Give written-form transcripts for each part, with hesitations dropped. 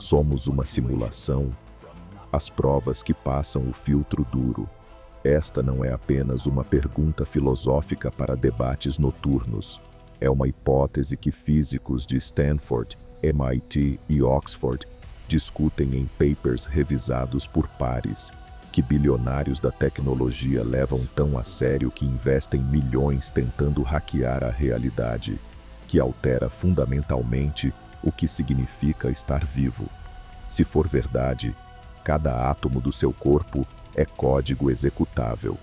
Somos uma simulação? As provas que passam o filtro duro. Esta não é apenas uma pergunta filosófica para debates noturnos. É uma hipótese que físicos de Stanford, MIT e Oxford discutem em papers revisados por pares, que bilionários da tecnologia levam tão a sério que investem milhões tentando hackear a realidade, que altera fundamentalmente o que significa estar vivo. Se for verdade, cada átomo do seu corpo é código executável.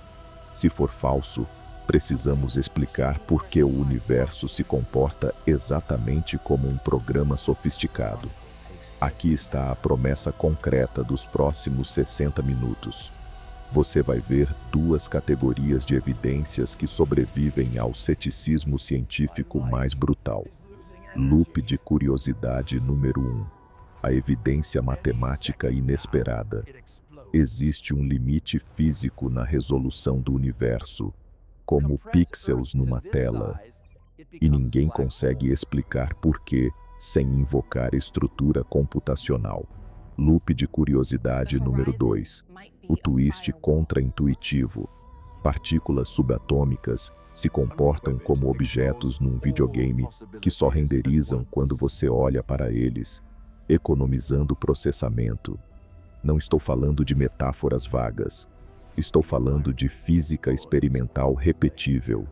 Se for falso, precisamos explicar por que o universo se comporta exatamente como um programa sofisticado. Aqui está a promessa concreta dos próximos 60 minutos. Você vai ver duas categorias de evidências que sobrevivem ao ceticismo científico mais brutal. Loop de curiosidade número 1. A evidência matemática inesperada. Existe um limite físico na resolução do universo, como pixels numa tela, e ninguém consegue explicar por quê sem invocar estrutura computacional. Loop de curiosidade número 2. O twist contra-intuitivo. Partículas subatômicas se comportam como objetos num videogame que só renderizam quando você olha para eles, economizando processamento. Não estou falando de metáforas vagas. Estou falando de física experimental repetível.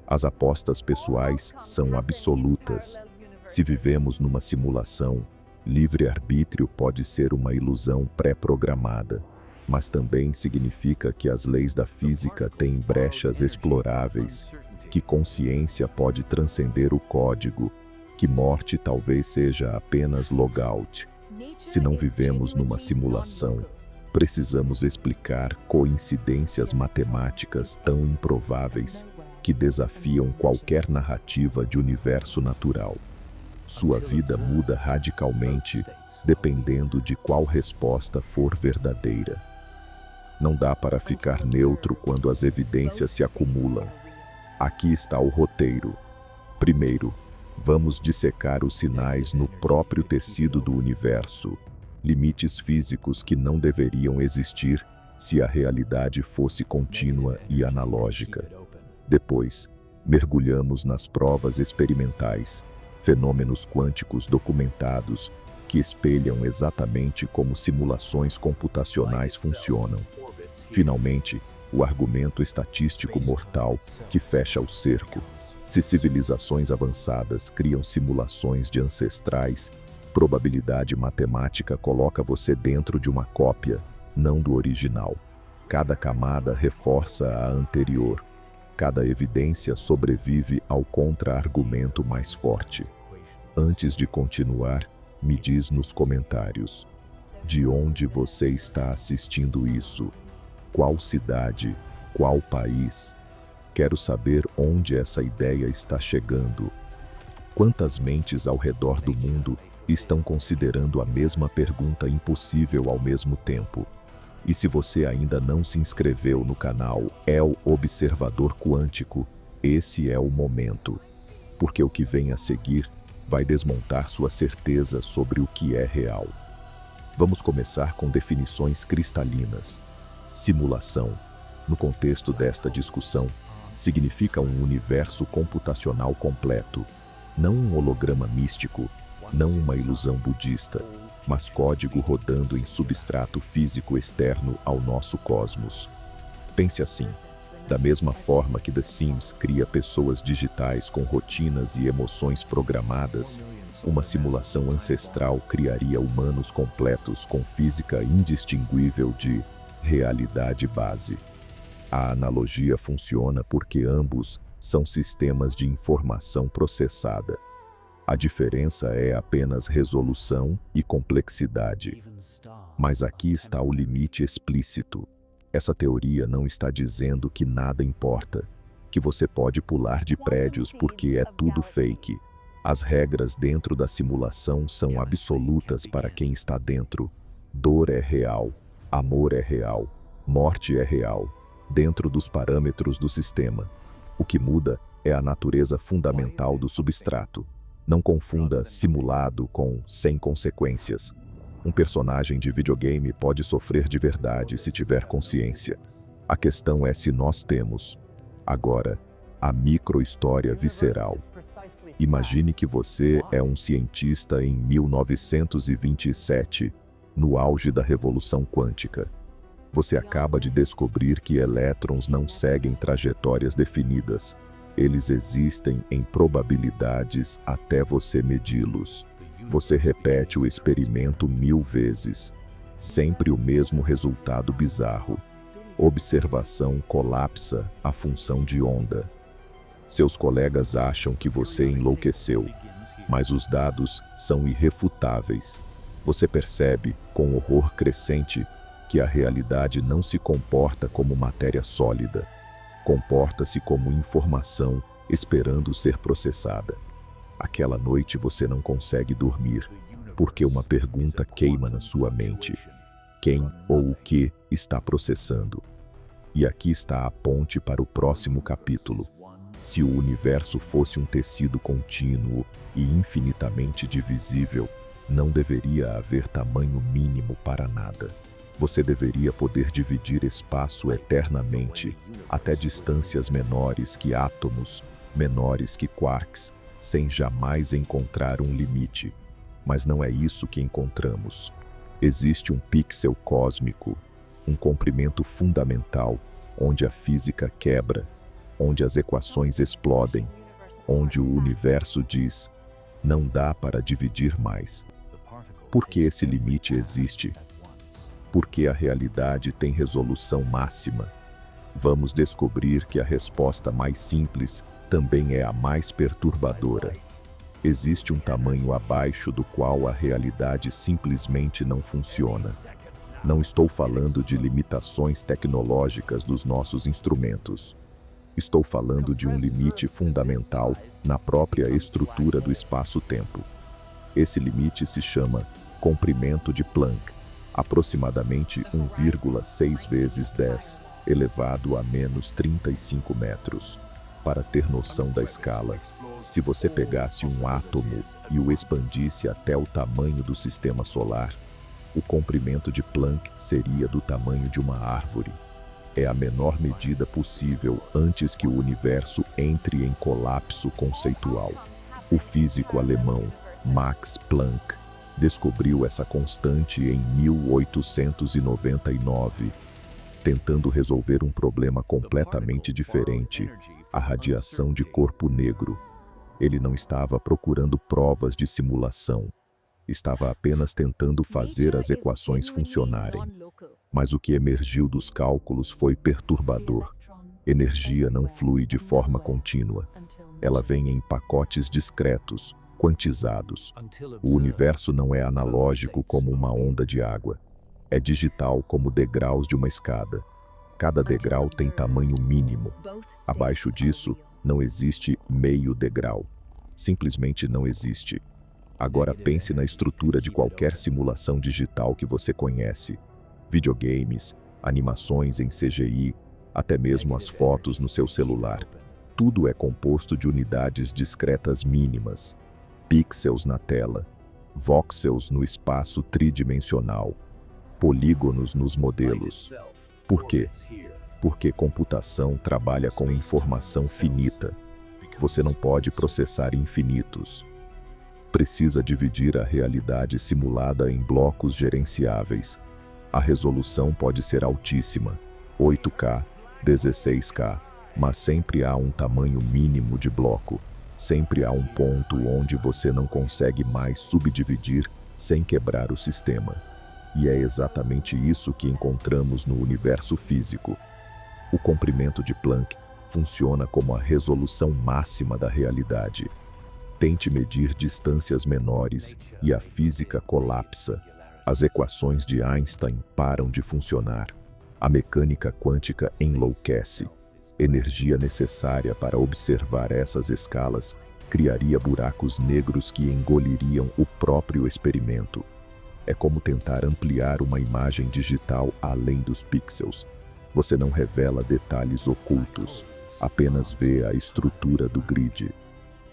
As apostas pessoais são absolutas. Se vivemos numa simulação, livre-arbítrio pode ser uma ilusão pré-programada, mas também significa que as leis da física têm brechas exploráveis, que consciência pode transcender o código, que morte talvez seja apenas logout. Se não vivemos numa simulação, precisamos explicar coincidências matemáticas tão improváveis que desafiam qualquer narrativa de universo natural. Sua vida muda radicalmente dependendo de qual resposta for verdadeira. Não dá para ficar neutro quando as evidências se acumulam. Aqui está o roteiro. Primeiro, vamos dissecar os sinais no próprio tecido do universo, limites físicos que não deveriam existir se a realidade fosse contínua e analógica. Depois, mergulhamos nas provas experimentais, fenômenos quânticos documentados que espelham exatamente como simulações computacionais funcionam. Finalmente, o argumento estatístico mortal que fecha o cerco. Se civilizações avançadas criam simulações de ancestrais, probabilidade matemática coloca você dentro de uma cópia, não do original. Cada camada reforça a anterior. Cada evidência sobrevive ao contra-argumento mais forte. Antes de continuar, me diz nos comentários: de onde você está assistindo isso? Qual cidade? Qual país? Quero saber onde essa ideia está chegando. Quantas mentes ao redor do mundo estão considerando a mesma pergunta impossível ao mesmo tempo? E se você ainda não se inscreveu no canal El Observador Quântico, esse é o momento. Porque o que vem a seguir vai desmontar sua certeza sobre o que é real. Vamos começar com definições cristalinas. Simulação, no contexto desta discussão, significa um universo computacional completo, não um holograma místico, não uma ilusão budista, mas código rodando em substrato físico externo ao nosso cosmos. Pense assim: da mesma forma que The Sims cria pessoas digitais com rotinas e emoções programadas, uma simulação ancestral criaria humanos completos com física indistinguível de realidade base. A analogia funciona porque ambos são sistemas de informação processada. A diferença é apenas resolução e complexidade. Mas aqui está o limite explícito. Essa teoria não está dizendo que nada importa, que você pode pular de prédios porque é tudo fake. As regras dentro da simulação são absolutas para quem está dentro. Dor é real, amor é real, morte é real, dentro dos parâmetros do sistema. O que muda é a natureza fundamental do substrato. Não confunda simulado com sem consequências. Um personagem de videogame pode sofrer de verdade se tiver consciência. A questão é se nós temos. Agora, a micro-história visceral. Imagine que você é um cientista em 1927, no auge da revolução quântica. Você acaba de descobrir que elétrons não seguem trajetórias definidas. Eles existem em probabilidades até você medi-los. Você repete o experimento 1000 vezes. Sempre o mesmo resultado bizarro. Observação colapsa a função de onda. Seus colegas acham que você enlouqueceu, mas os dados são irrefutáveis. Você percebe, com horror crescente, que a realidade não se comporta como matéria sólida. Comporta-se como informação esperando ser processada. Aquela noite você não consegue dormir, porque uma pergunta queima na sua mente. Quem ou o que está processando? E aqui está a ponte para o próximo capítulo. Se o universo fosse um tecido contínuo e infinitamente divisível, não deveria haver tamanho mínimo para nada. Você deveria poder dividir espaço eternamente, até distâncias menores que átomos, menores que quarks, sem jamais encontrar um limite. Mas não é isso que encontramos. Existe um pixel cósmico, um comprimento fundamental, onde a física quebra, onde as equações explodem, onde o universo diz, não dá para dividir mais. Por que esse limite existe? Porque a realidade tem resolução máxima. Vamos descobrir que a resposta mais simples também é a mais perturbadora. Existe um tamanho abaixo do qual a realidade simplesmente não funciona. Não estou falando de limitações tecnológicas dos nossos instrumentos. Estou falando de um limite fundamental na própria estrutura do espaço-tempo. Esse limite se chama comprimento de Planck, aproximadamente 1,6 vezes 10 elevado a menos 35 metros. Para ter noção da escala, se você pegasse um átomo e o expandisse até o tamanho do sistema solar, o comprimento de Planck seria do tamanho de uma árvore. É a menor medida possível antes que o universo entre em colapso conceitual. O físico alemão Max Planck descobriu essa constante em 1899, tentando resolver um problema completamente diferente, a radiação de corpo negro. Ele não estava procurando provas de simulação. Estava apenas tentando fazer as equações funcionarem. Mas o que emergiu dos cálculos foi perturbador. Energia não flui de forma contínua. Ela vem em pacotes discretos, quantizados. O universo não é analógico como uma onda de água. É digital como degraus de uma escada. Cada degrau tem tamanho mínimo. Abaixo disso, não existe meio degrau. Simplesmente não existe. Agora pense na estrutura de qualquer simulação digital que você conhece. Videogames, animações em CGI, até mesmo as fotos no seu celular. Tudo é composto de unidades discretas mínimas. Pixels na tela, voxels no espaço tridimensional, polígonos nos modelos. Por quê? Porque computação trabalha com informação finita. Você não pode processar infinitos. Precisa dividir a realidade simulada em blocos gerenciáveis. A resolução pode ser altíssima, 8K, 16K, mas sempre há um tamanho mínimo de bloco. Sempre há um ponto onde você não consegue mais subdividir sem quebrar o sistema. E é exatamente isso que encontramos no universo físico. O comprimento de Planck funciona como a resolução máxima da realidade. Tente medir distâncias menores e a física colapsa. As equações de Einstein param de funcionar. A mecânica quântica enlouquece. Energia necessária para observar essas escalas criaria buracos negros que engoliriam o próprio experimento. É como tentar ampliar uma imagem digital além dos pixels. Você não revela detalhes ocultos, apenas vê a estrutura do grid.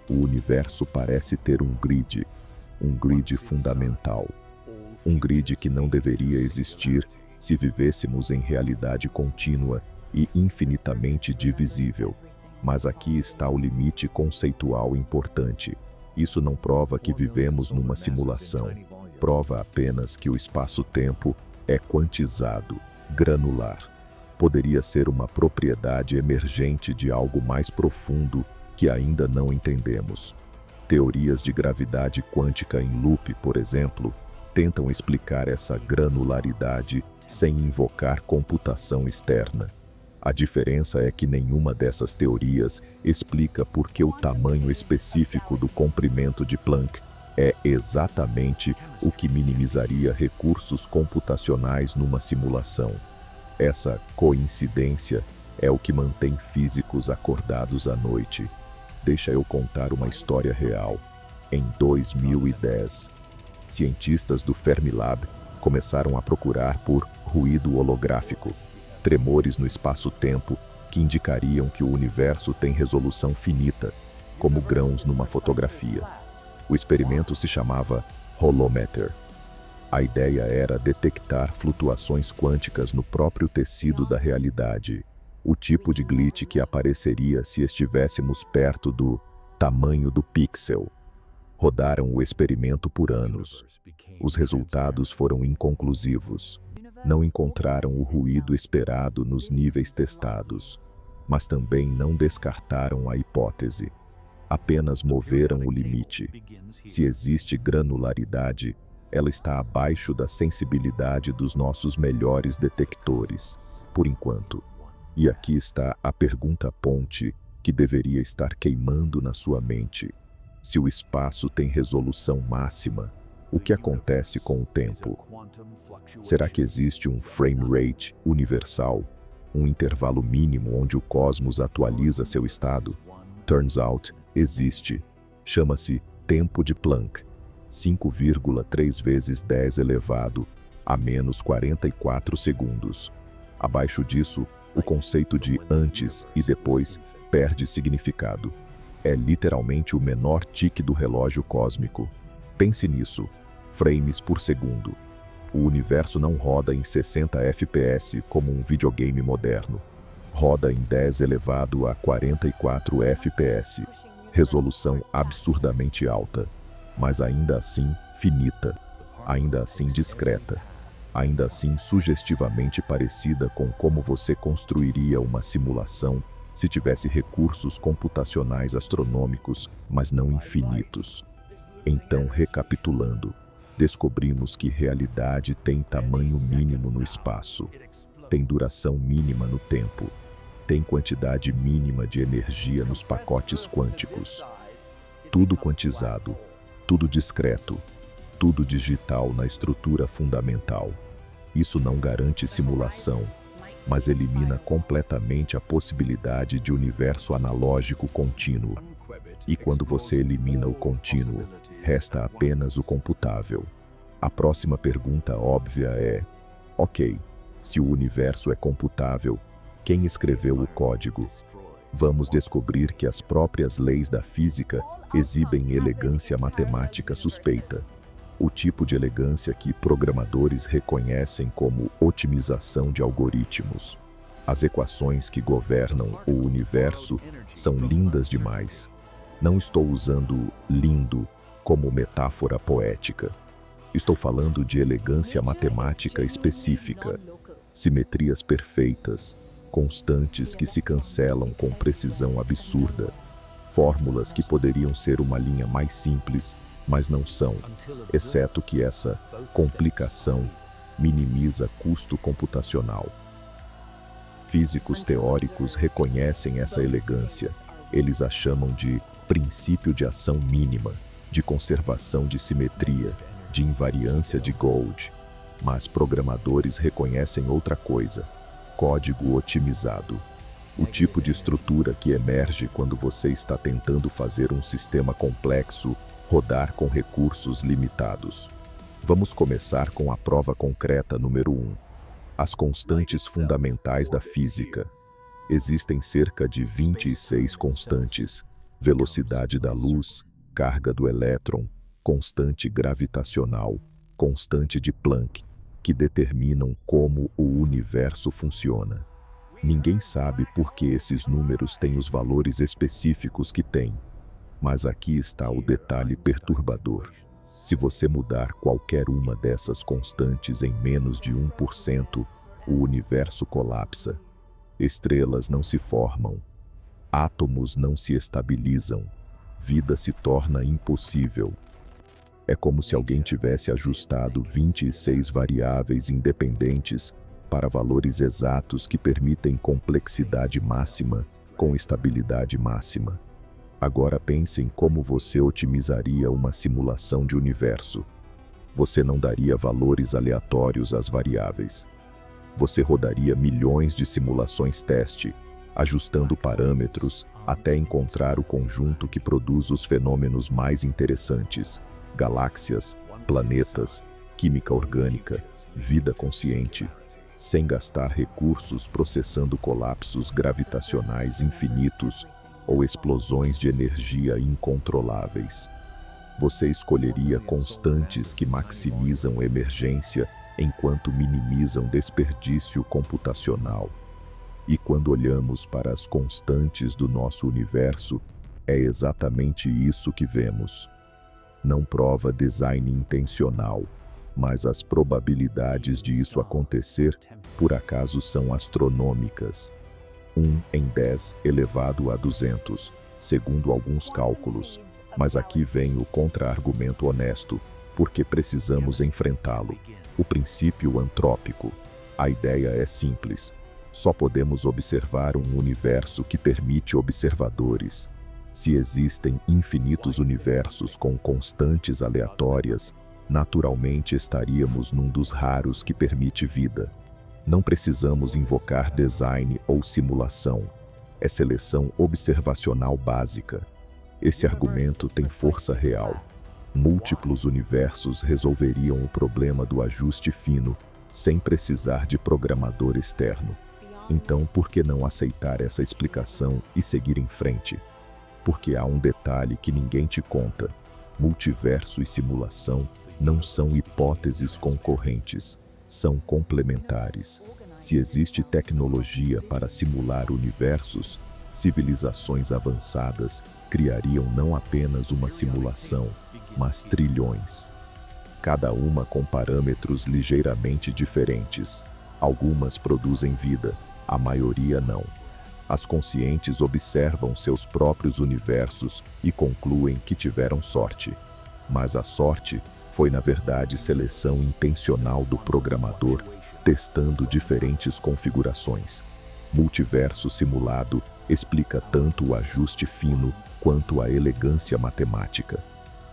O universo parece ter um grid fundamental. Um grid que não deveria existir se vivêssemos em realidade contínua e infinitamente divisível. Mas aqui está o limite conceitual importante. Isso não prova que vivemos numa simulação. Prova apenas que o espaço-tempo é quantizado, granular. Poderia ser uma propriedade emergente de algo mais profundo que ainda não entendemos. Teorias de gravidade quântica em loop, por exemplo, tentam explicar essa granularidade sem invocar computação externa. A diferença é que nenhuma dessas teorias explica por que o tamanho específico do comprimento de Planck é exatamente o que minimizaria recursos computacionais numa simulação. Essa coincidência é o que mantém físicos acordados à noite. Deixa eu contar uma história real. Em 2010, cientistas do Fermilab começaram a procurar por ruído holográfico, tremores no espaço-tempo que indicariam que o universo tem resolução finita, como grãos numa fotografia. O experimento se chamava Holometer. A ideia era detectar flutuações quânticas no próprio tecido da realidade, o tipo de glitch que apareceria se estivéssemos perto do tamanho do pixel. Rodaram o experimento por anos. Os resultados foram inconclusivos. Não encontraram o ruído esperado nos níveis testados, mas também não descartaram a hipótese. Apenas moveram o limite. Se existe granularidade, ela está abaixo da sensibilidade dos nossos melhores detectores, por enquanto. E aqui está a pergunta-ponte que deveria estar queimando na sua mente. Se o espaço tem resolução máxima, o que acontece com o tempo? Será que existe um frame rate universal, um intervalo mínimo onde o cosmos atualiza seu estado? Turns out, existe. Chama-se tempo de Planck, 5,3 vezes 10 elevado a menos 44 segundos. Abaixo disso, o conceito de antes e depois perde significado. É literalmente o menor tique do relógio cósmico. Pense nisso, frames por segundo. O universo não roda em 60 FPS como um videogame moderno. Roda em 10 elevado a 44 FPS. Resolução absurdamente alta, mas ainda assim finita, ainda assim discreta, ainda assim sugestivamente parecida com como você construiria uma simulação se tivesse recursos computacionais astronômicos, mas não infinitos. Então, recapitulando, descobrimos que realidade tem tamanho mínimo no espaço, tem duração mínima no tempo, tem quantidade mínima de energia nos pacotes quânticos. Tudo quantizado, tudo discreto, tudo digital na estrutura fundamental. Isso não garante simulação, mas elimina completamente a possibilidade de universo analógico contínuo. E quando você elimina o contínuo, resta apenas o computável. A próxima pergunta óbvia é: ok, se o universo é computável, quem escreveu o código? Vamos descobrir que as próprias leis da física exibem elegância matemática suspeita. O tipo de elegância que programadores reconhecem como otimização de algoritmos. As equações que governam o universo são lindas demais. Não estou usando lindo como metáfora poética. Estou falando de elegância matemática específica, simetrias perfeitas, constantes que se cancelam com precisão absurda, fórmulas que poderiam ser uma linha mais simples, mas não são, exceto que essa complicação minimiza custo computacional. Físicos teóricos reconhecem essa elegância. Eles a chamam de princípio de ação mínima, de conservação de simetria, de invariância de Gould. Mas programadores reconhecem outra coisa: código otimizado. O tipo de estrutura que emerge quando você está tentando fazer um sistema complexo rodar com recursos limitados. Vamos começar com a prova concreta número 1. As constantes fundamentais da física. Existem cerca de 26 constantes: velocidade da luz, carga do elétron, constante gravitacional, constante de Planck, que determinam como o universo funciona. Ninguém sabe por que esses números têm os valores específicos que têm. Mas aqui está o detalhe perturbador. Se você mudar qualquer uma dessas constantes em menos de 1%, o universo colapsa. Estrelas não se formam. Átomos não se estabilizam. Vida se torna impossível. É como se alguém tivesse ajustado 26 variáveis independentes para valores exatos que permitem complexidade máxima com estabilidade máxima. Agora pense em como você otimizaria uma simulação de universo. Você não daria valores aleatórios às variáveis. Você rodaria milhões de simulações teste, ajustando parâmetros até encontrar o conjunto que produz os fenômenos mais interessantes: galáxias, planetas, química orgânica, vida consciente, sem gastar recursos processando colapsos gravitacionais infinitos ou explosões de energia incontroláveis. Você escolheria constantes que maximizam emergência enquanto minimizam desperdício computacional. E quando olhamos para as constantes do nosso universo, é exatamente isso que vemos. Não prova design intencional, mas as probabilidades de isso acontecer, por acaso, são astronômicas. 1 em 10 elevado a 200, segundo alguns cálculos. Mas aqui vem o contra-argumento honesto, porque precisamos enfrentá-lo. O princípio antrópico. A ideia é simples. Só podemos observar um universo que permite observadores. Se existem infinitos universos com constantes aleatórias, naturalmente estaríamos num dos raros que permite vida. Não precisamos invocar design ou simulação. É seleção observacional básica. Esse argumento tem força real. Múltiplos universos resolveriam o problema do ajuste fino sem precisar de programador externo. Então, por que não aceitar essa explicação e seguir em frente? Porque há um detalhe que ninguém te conta. Multiverso e simulação não são hipóteses concorrentes, são complementares. Se existe tecnologia para simular universos, civilizações avançadas criariam não apenas uma simulação, mas trilhões. Cada uma com parâmetros ligeiramente diferentes. Algumas produzem vida, a maioria não. As conscientes observam seus próprios universos e concluem que tiveram sorte. Mas a sorte foi, na verdade, seleção intencional do programador, testando diferentes configurações. Multiverso simulado explica tanto o ajuste fino quanto a elegância matemática.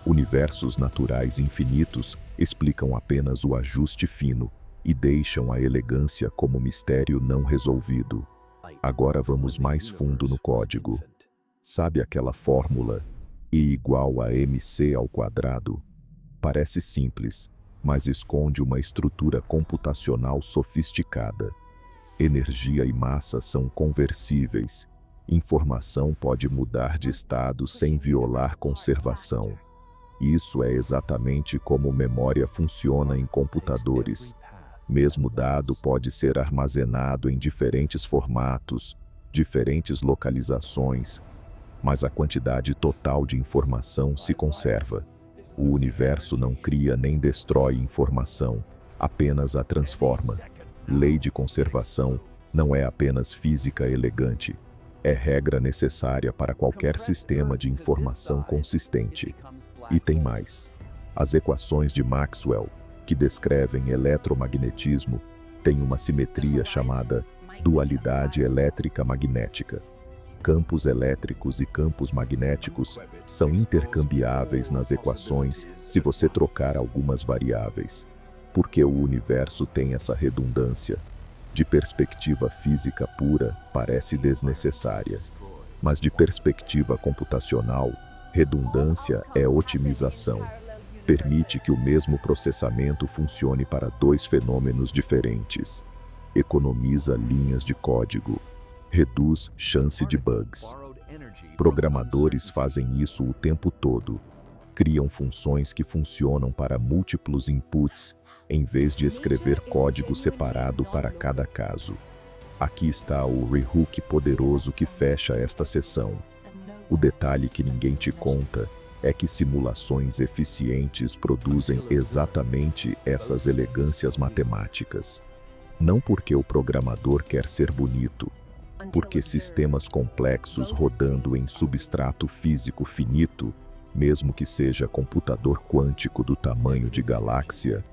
Universos naturais infinitos explicam apenas o ajuste fino e deixam a elegância como mistério não resolvido. Agora vamos mais fundo no código. Sabe aquela fórmula I igual a mc ao quadrado? Parece simples, mas esconde uma estrutura computacional sofisticada. Energia e massa são conversíveis. Informação pode mudar de estado sem violar conservação. Isso é exatamente como memória funciona em computadores. Mesmo dado pode ser armazenado em diferentes formatos, diferentes localizações, mas a quantidade total de informação se conserva. O universo não cria nem destrói informação, apenas a transforma. Lei de conservação não é apenas física elegante, é regra necessária para qualquer sistema de informação consistente. E tem mais. As equações de Maxwell, que descrevem eletromagnetismo, têm uma simetria chamada dualidade elétrica-magnética. Campos elétricos e campos magnéticos são intercambiáveis nas equações se você trocar algumas variáveis. Porque o universo tem essa redundância. De perspectiva física pura, parece desnecessária. Mas de perspectiva computacional, redundância é otimização. Permite que o mesmo processamento funcione para dois fenômenos diferentes. Economiza linhas de código. Reduz chance de bugs. Programadores fazem isso o tempo todo. Criam funções que funcionam para múltiplos inputs, em vez de escrever código separado para cada caso. Aqui está o rehook poderoso que fecha esta seção. O detalhe que ninguém te conta é que simulações eficientes produzem exatamente essas elegâncias matemáticas. Não porque o programador quer ser bonito, porque sistemas complexos rodando em substrato físico finito, mesmo que seja computador quântico do tamanho de galáxia,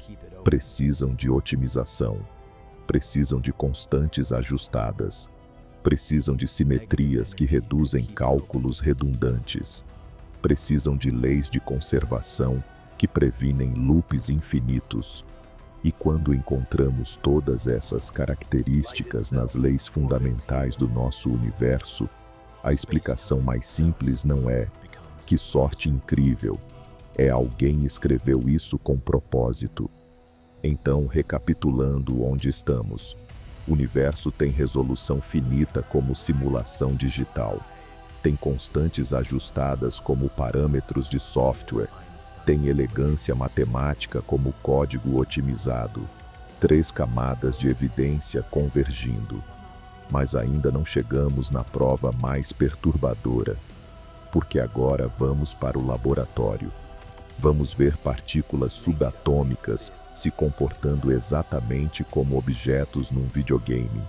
precisam de otimização, precisam de constantes ajustadas, precisam de simetrias que reduzem cálculos redundantes, precisam de leis de conservação que previnem loops infinitos. E quando encontramos todas essas características nas leis fundamentais do nosso universo, a explicação mais simples não é "que sorte incrível", é "alguém escreveu isso com propósito". Então, recapitulando onde estamos, o universo tem resolução finita como simulação digital, tem constantes ajustadas como parâmetros de software, tem elegância matemática como código otimizado, 3 camadas de evidência convergindo. Mas ainda não chegamos na prova mais perturbadora, porque agora vamos para o laboratório. Vamos ver partículas subatômicas se comportando exatamente como objetos num videogame,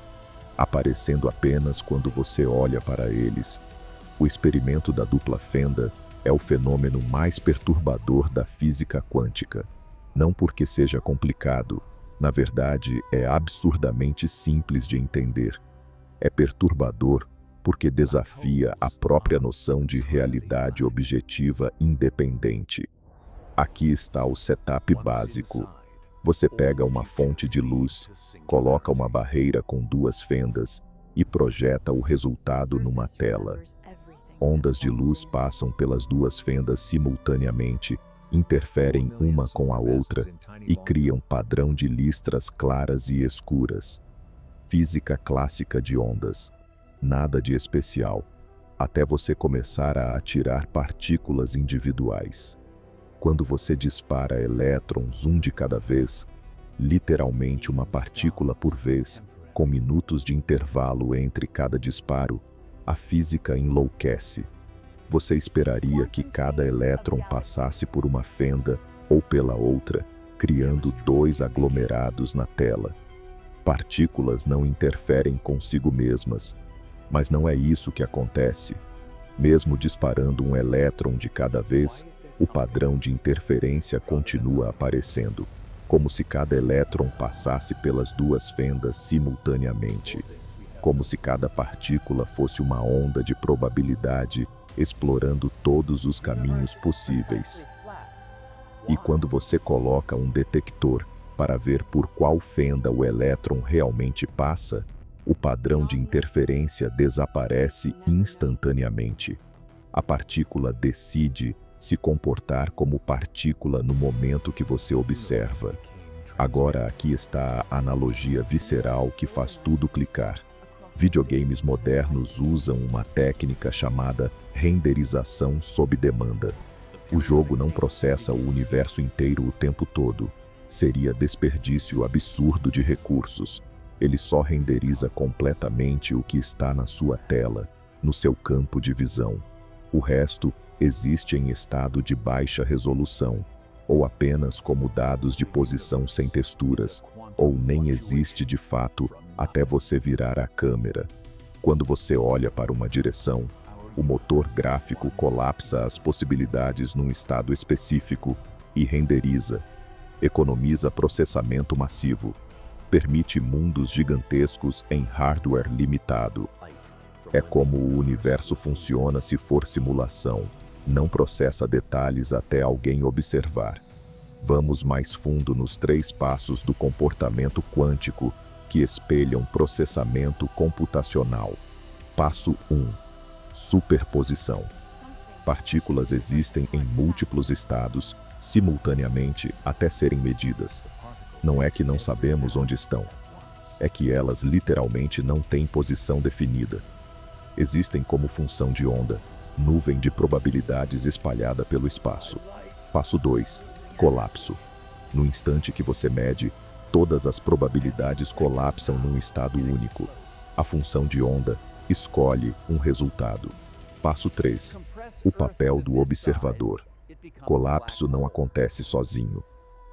aparecendo apenas quando você olha para eles. O experimento da dupla fenda é o fenômeno mais perturbador da física quântica. Não porque seja complicado, na verdade é absurdamente simples de entender. É perturbador porque desafia a própria noção de realidade objetiva independente. Aqui está o setup básico. Você pega uma fonte de luz, coloca uma barreira com 2 fendas e projeta o resultado numa tela. Ondas de luz passam pelas 2 fendas simultaneamente, interferem uma com a outra e criam padrão de listras claras e escuras. Física clássica de ondas. Nada de especial, até você começar a atirar partículas individuais. Quando você dispara elétrons um de cada vez, literalmente uma partícula por vez, com minutos de intervalo entre cada disparo, a física enlouquece. Você esperaria que cada elétron passasse por uma fenda ou pela outra, criando 2 aglomerados na tela. Partículas não interferem consigo mesmas, mas não é isso que acontece. Mesmo disparando um elétron de cada vez, o padrão de interferência continua aparecendo, como se cada elétron passasse pelas 2 fendas simultaneamente, como se cada partícula fosse uma onda de probabilidade explorando todos os caminhos possíveis. E quando você coloca um detector para ver por qual fenda o elétron realmente passa, o padrão de interferência desaparece instantaneamente. A partícula decide se comportar como partícula no momento que você observa. Agora aqui está a analogia visceral que faz tudo clicar. Videogames modernos usam uma técnica chamada renderização sob demanda. O jogo não processa o universo inteiro o tempo todo. Seria desperdício absurdo de recursos. Ele só renderiza completamente o que está na sua tela, no seu campo de visão. O resto existe em estado de baixa resolução, ou apenas como dados de posição sem texturas, ou nem existe de fato até você virar a câmera. Quando você olha para uma direção, o motor gráfico colapsa as possibilidades num estado específico e renderiza. Economiza processamento massivo. Permite mundos gigantescos em hardware limitado. É como o universo funciona se for simulação. Não processa detalhes até alguém observar. Vamos mais fundo nos 3 passos do comportamento quântico que espelham processamento computacional. Passo 1. Superposição. Partículas existem em múltiplos estados, simultaneamente, até serem medidas. Não é que não sabemos onde estão. É que elas literalmente não têm posição definida. Existem como função de onda, nuvem de probabilidades espalhada pelo espaço. Passo 2. Colapso. No instante que você mede, todas as probabilidades colapsam num estado único. A função de onda escolhe um resultado. Passo 3. O papel do observador. Colapso não acontece sozinho.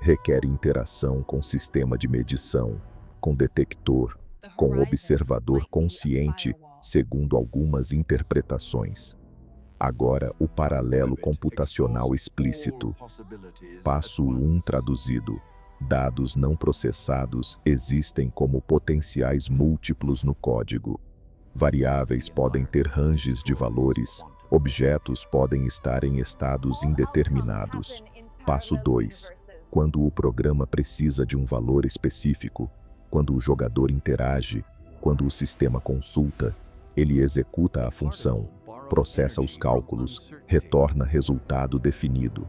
Requer interação com sistema de medição, com detector, com observador consciente, segundo algumas interpretações. Agora, o paralelo computacional explícito. Passo 1 traduzido. Dados não processados existem como potenciais múltiplos no código. Variáveis podem ter ranges de valores, objetos podem estar em estados indeterminados. Passo 2. Quando o programa precisa de um valor específico, quando o jogador interage, quando o sistema consulta, ele executa a função, processa os cálculos, retorna resultado definido.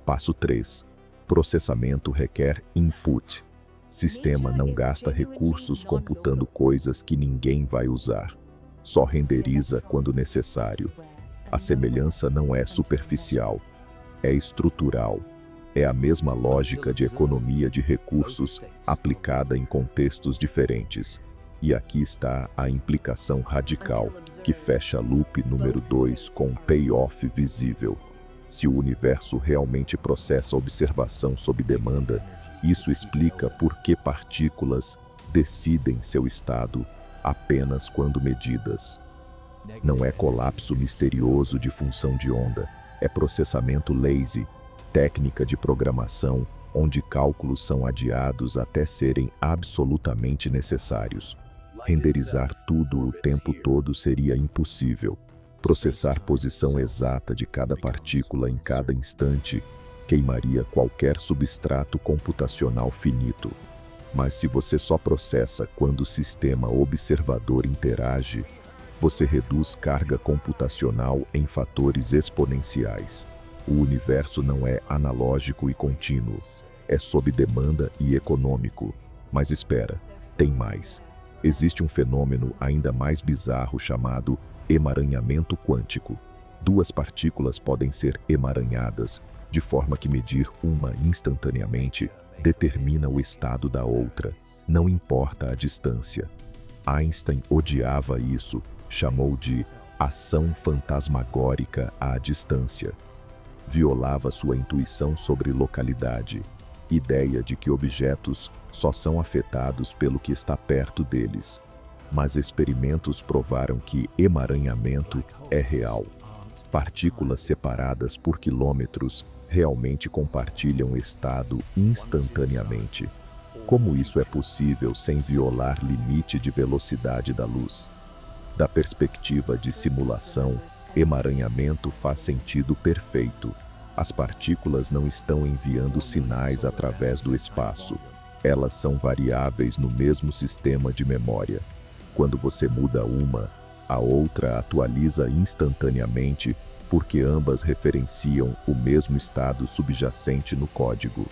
Passo 3. Processamento requer input. Sistema não gasta recursos computando coisas que ninguém vai usar. Só renderiza quando necessário. A semelhança não é superficial, é estrutural. É a mesma lógica de economia de recursos aplicada em contextos diferentes. E aqui está a implicação radical, que fecha loop número 2 com payoff visível. Se o universo realmente processa observação sob demanda, isso explica por que partículas decidem seu estado apenas quando medidas. Não é colapso misterioso de função de onda, é processamento lazy, técnica de programação onde cálculos são adiados até serem absolutamente necessários. Renderizar tudo o tempo todo seria impossível. Processar posição exata de cada partícula em cada instante queimaria qualquer substrato computacional finito. Mas se você só processa quando o sistema observador interage, você reduz carga computacional em fatores exponenciais. O universo não é analógico e contínuo, é sob demanda e econômico. Mas espera, tem mais. Existe um fenômeno ainda mais bizarro chamado emaranhamento quântico. Duas partículas podem ser emaranhadas, de forma que medir uma instantaneamente determina o estado da outra, não importa a distância. Einstein odiava isso, chamou de ação fantasmagórica à distância. Violava sua intuição sobre localidade, ideia de que objetos só são afetados pelo que está perto deles. Mas experimentos provaram que emaranhamento é real. Partículas separadas por quilômetros realmente compartilham estado instantaneamente. Como isso é possível sem violar limite de velocidade da luz? Da perspectiva de simulação, emaranhamento faz sentido perfeito. As partículas não estão enviando sinais através do espaço. Elas são variáveis no mesmo sistema de memória. Quando você muda uma, a outra atualiza instantaneamente porque ambas referenciam o mesmo estado subjacente no código.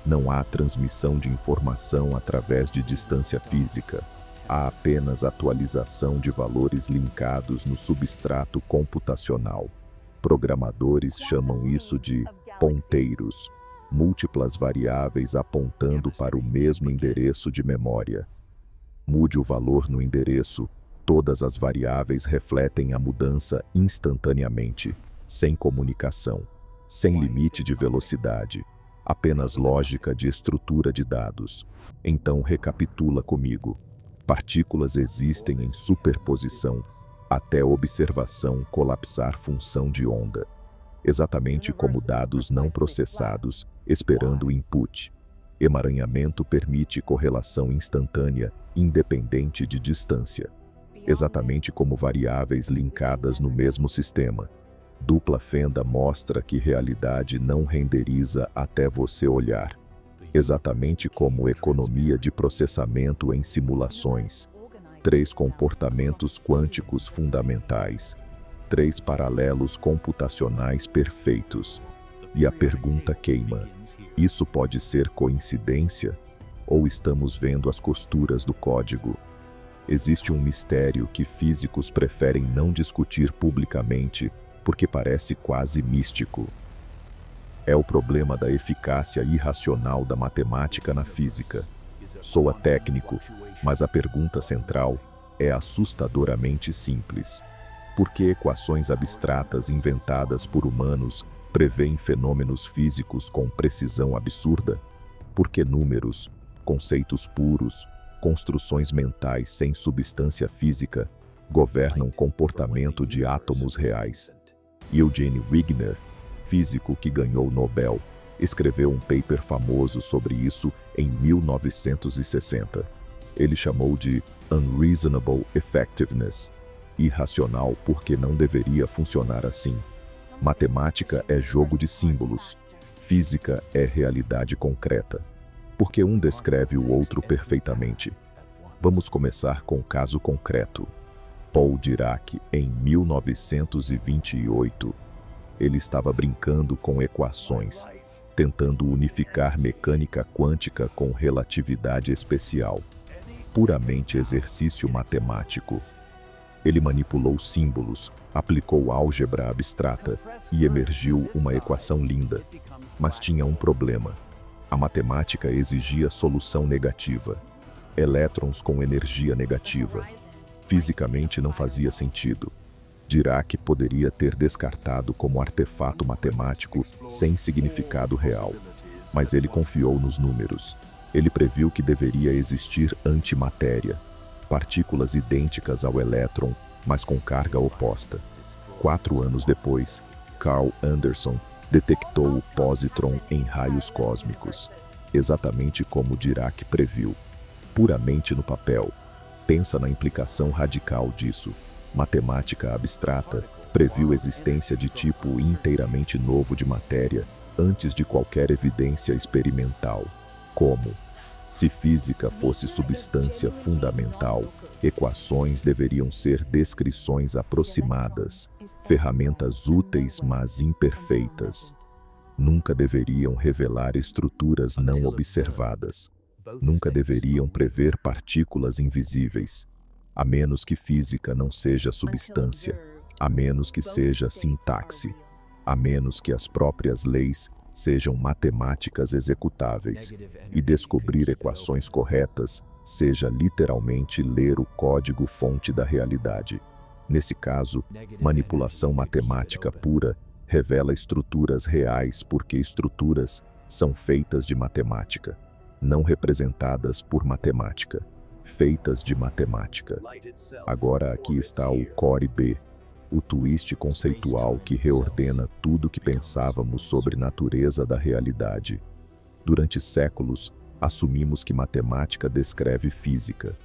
Não há transmissão de informação através de distância física. Há apenas atualização de valores linkados no substrato computacional. Programadores chamam isso de ponteiros, múltiplas variáveis apontando para o mesmo endereço de memória. Mude o valor no endereço, todas as variáveis refletem a mudança instantaneamente, sem comunicação, sem limite de velocidade, apenas lógica de estrutura de dados. Então recapitula comigo. Partículas existem em superposição até observação colapsar função de onda, exatamente como dados não processados esperando o input. Emaranhamento permite correlação instantânea, independente de distância, exatamente como variáveis linkadas no mesmo sistema. Dupla fenda mostra que realidade não renderiza até você olhar, exatamente como economia de processamento em simulações. 3 comportamentos quânticos fundamentais, 3 paralelos computacionais perfeitos. E a pergunta queima: isso pode ser coincidência? Ou estamos vendo as costuras do código? Existe um mistério que físicos preferem não discutir publicamente porque parece quase místico. É o problema da eficácia irracional da matemática na física. Soa técnico, mas a pergunta central é assustadoramente simples. Por que equações abstratas inventadas por humanos prevêem fenômenos físicos com precisão absurda? Por que números, conceitos puros, construções mentais sem substância física, governam comportamento de átomos reais? Eugene Wigner, físico que ganhou o Nobel, escreveu um paper famoso sobre isso em 1960. Ele chamou de Unreasonable Effectiveness, irracional porque não deveria funcionar assim. Matemática é jogo de símbolos, física é realidade concreta. Porque um descreve o outro perfeitamente. Vamos começar com um caso concreto. Paul Dirac, em 1928, ele estava brincando com equações, tentando unificar mecânica quântica com relatividade especial. Puramente exercício matemático. Ele manipulou símbolos, aplicou álgebra abstrata e emergiu uma equação linda. Mas tinha um problema. A matemática exigia solução negativa. Elétrons com energia negativa. Fisicamente não fazia sentido. Dirac poderia ter descartado como artefato matemático sem significado real. Mas ele confiou nos números. Ele previu que deveria existir antimatéria, partículas idênticas ao elétron, mas com carga oposta. 4 anos depois, Carl Anderson detectou o positron em raios cósmicos, exatamente como Dirac previu. Puramente no papel. Pensa na implicação radical disso. Matemática abstrata previu existência de tipo inteiramente novo de matéria antes de qualquer evidência experimental. Como? Se física fosse substância fundamental, equações deveriam ser descrições aproximadas, ferramentas úteis mas imperfeitas. Nunca deveriam revelar estruturas não observadas. Nunca deveriam prever partículas invisíveis, a menos que física não seja substância, a menos que seja sintaxe, a menos que as próprias leis sejam matemáticas executáveis, e descobrir equações corretas seja literalmente ler o código-fonte da realidade. Nesse caso, manipulação matemática pura revela estruturas reais porque estruturas são feitas de matemática, não representadas por matemática, feitas de matemática. Agora aqui está o Core B, o twist conceitual que reordena tudo que pensávamos sobre natureza da realidade. Durante séculos, assumimos que matemática descreve física,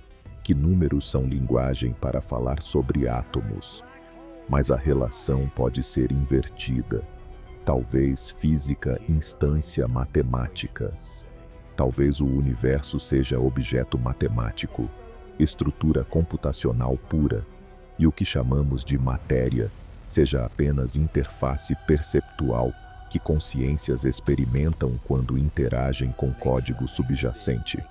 que números são linguagem para falar sobre átomos. Mas a relação pode ser invertida. Talvez física instância matemática. Talvez o universo seja objeto matemático, estrutura computacional pura, e o que chamamos de matéria seja apenas interface perceptual que consciências experimentam quando interagem com código subjacente.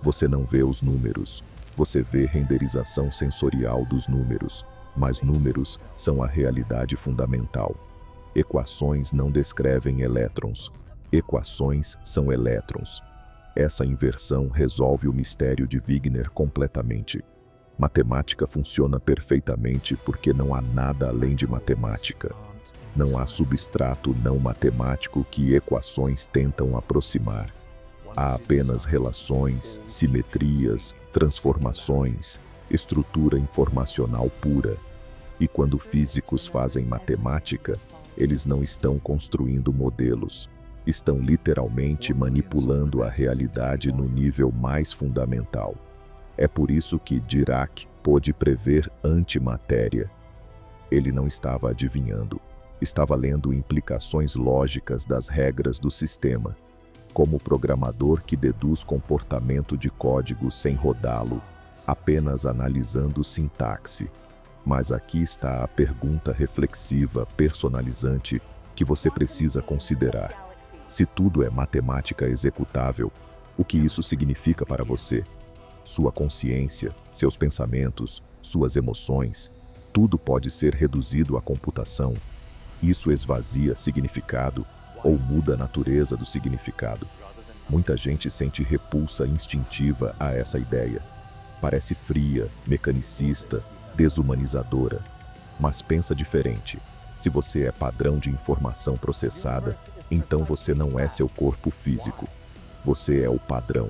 Você não vê os números, você vê renderização sensorial dos números, mas números são a realidade fundamental. Equações não descrevem elétrons, equações são elétrons. Essa inversão resolve o mistério de Wigner completamente. Matemática funciona perfeitamente porque não há nada além de matemática. Não há substrato não matemático que equações tentam aproximar. Há apenas relações, simetrias, transformações, estrutura informacional pura. E quando físicos fazem matemática, eles não estão construindo modelos. Estão literalmente manipulando a realidade no nível mais fundamental. É por isso que Dirac pôde prever antimatéria. Ele não estava adivinhando, estava lendo implicações lógicas das regras do sistema. Como programador que deduz comportamento de código sem rodá-lo, apenas analisando sintaxe. Mas aqui está a pergunta reflexiva, personalizante, que você precisa considerar. Se tudo é matemática executável, o que isso significa para você? Sua consciência, seus pensamentos, suas emoções, tudo pode ser reduzido à computação. Isso esvazia significado ou muda a natureza do significado. Muita gente sente repulsa instintiva a essa ideia. Parece fria, mecanicista, desumanizadora. Mas pensa diferente. Se você é padrão de informação processada, então você não é seu corpo físico. Você é o padrão.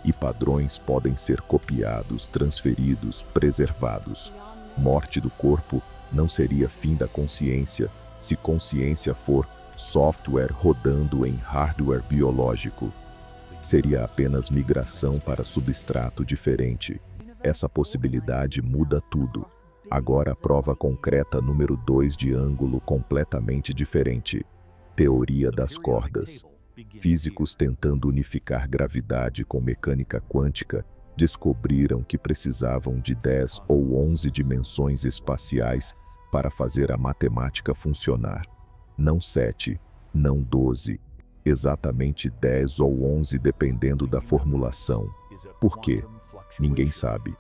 E padrões podem ser copiados, transferidos, preservados. Morte do corpo não seria fim da consciência se consciência for software rodando em hardware biológico. Seria apenas migração para substrato diferente. Essa possibilidade muda tudo. Agora a prova concreta número 2 de ângulo completamente diferente. Teoria das cordas. Físicos tentando unificar gravidade com mecânica quântica descobriram que precisavam de 10 ou 11 dimensões espaciais para fazer a matemática funcionar. Não 7, não 12, exatamente 10 ou 11 dependendo da formulação. Por quê? Ninguém sabe.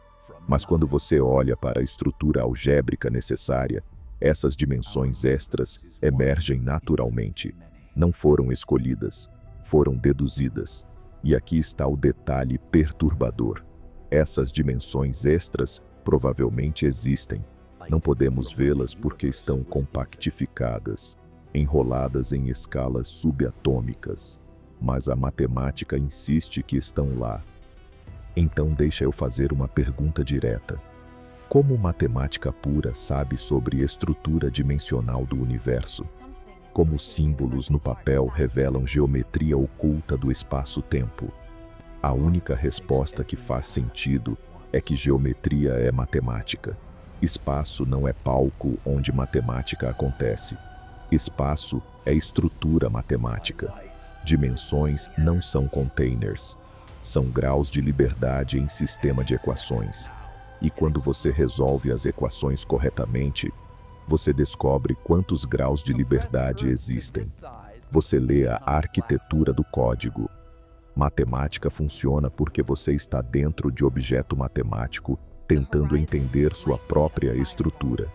Mas quando você olha para a estrutura algébrica necessária, essas dimensões extras emergem naturalmente. Não foram escolhidas, foram deduzidas. E aqui está o detalhe perturbador. Essas dimensões extras provavelmente existem. Não podemos vê-las porque estão compactificadas, enroladas em escalas subatômicas. Mas a matemática insiste que estão lá. Então deixa eu fazer uma pergunta direta. Como matemática pura sabe sobre estrutura dimensional do universo? Como símbolos no papel revelam geometria oculta do espaço-tempo? A única resposta que faz sentido é que geometria é matemática. Espaço não é palco onde matemática acontece. Espaço é estrutura matemática. Dimensões não são containers. São graus de liberdade em sistema de equações. E quando você resolve as equações corretamente, você descobre quantos graus de liberdade existem. Você lê a arquitetura do código. Matemática funciona porque você está dentro de objeto matemático tentando entender sua própria estrutura.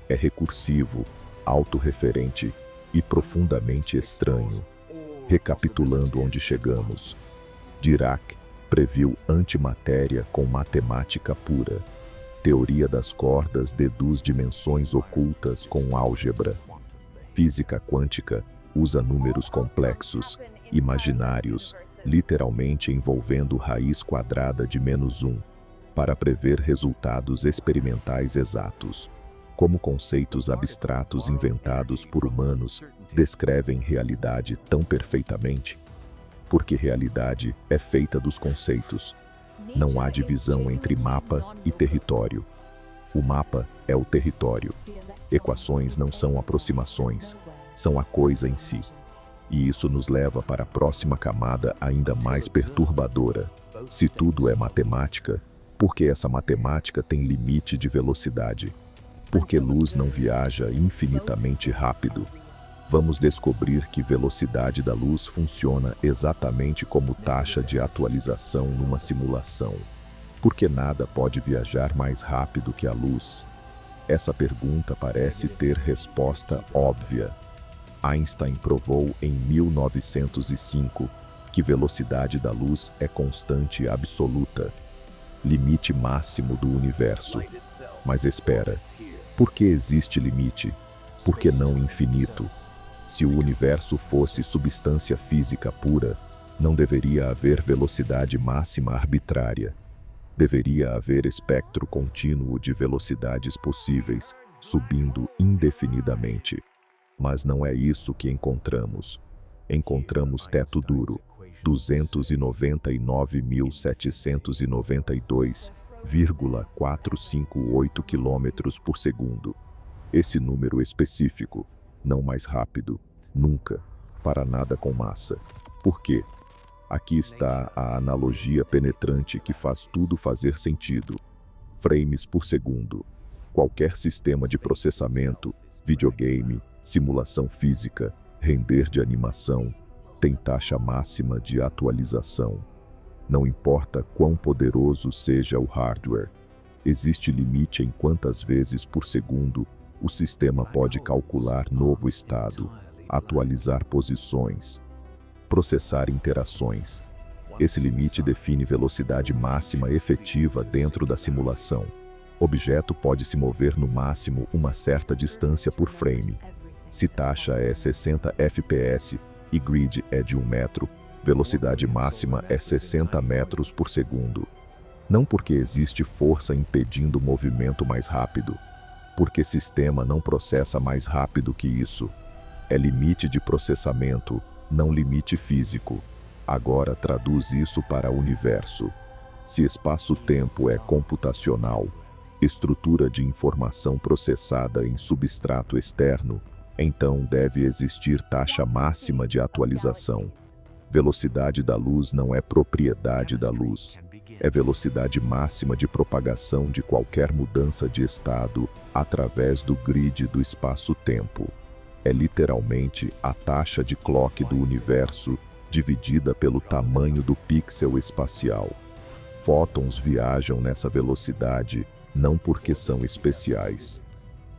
É recursivo, autorreferente e profundamente estranho. Recapitulando onde chegamos. Dirac previu antimatéria com matemática pura. Teoria das cordas deduz dimensões ocultas com álgebra. Física quântica usa números complexos, imaginários, literalmente envolvendo raiz quadrada de -1, para prever resultados experimentais exatos. Como conceitos abstratos inventados por humanos descrevem realidade tão perfeitamente? Porque realidade é feita dos conceitos. Não há divisão entre mapa e território. O mapa é o território. Equações não são aproximações, são a coisa em si. E isso nos leva para a próxima camada ainda mais perturbadora. Se tudo é matemática, por que essa matemática tem limite de velocidade? Por que luz não viaja infinitamente rápido? Vamos descobrir que velocidade da luz funciona exatamente como taxa de atualização numa simulação. Por que nada pode viajar mais rápido que a luz? Essa pergunta parece ter resposta óbvia. Einstein provou em 1905 que velocidade da luz é constante absoluta, limite máximo do universo. Mas espera, por que existe limite? Por que não infinito? Se o universo fosse substância física pura, não deveria haver velocidade máxima arbitrária. Deveria haver espectro contínuo de velocidades possíveis, subindo indefinidamente. Mas não é isso que encontramos. Encontramos teto duro, 299.792,458 km por segundo. Esse número específico, não mais rápido, nunca, para nada com massa. Por quê? Aqui está a analogia penetrante que faz tudo fazer sentido. Frames por segundo. Qualquer sistema de processamento, videogame, simulação física, render de animação, tem taxa máxima de atualização. Não importa quão poderoso seja o hardware, existe limite em quantas vezes por segundo o sistema pode calcular novo estado. atualizar posições, processar interações. Esse limite define velocidade máxima efetiva dentro da simulação. Objeto pode se mover no máximo uma certa distância por frame. Se taxa é 60 fps e grid é de 1 metro, velocidade máxima é 60 metros por segundo. Não porque existe força impedindo o movimento mais rápido, porque sistema não processa mais rápido que isso. É limite de processamento, não limite físico. Agora traduz isso para o universo. Se espaço-tempo é computacional, estrutura de informação processada em substrato externo, então deve existir taxa máxima de atualização. Velocidade da luz não é propriedade da luz. É velocidade máxima de propagação de qualquer mudança de estado através do grid do espaço-tempo. É literalmente a taxa de clock do universo dividida pelo tamanho do pixel espacial. Fótons viajam nessa velocidade não porque são especiais.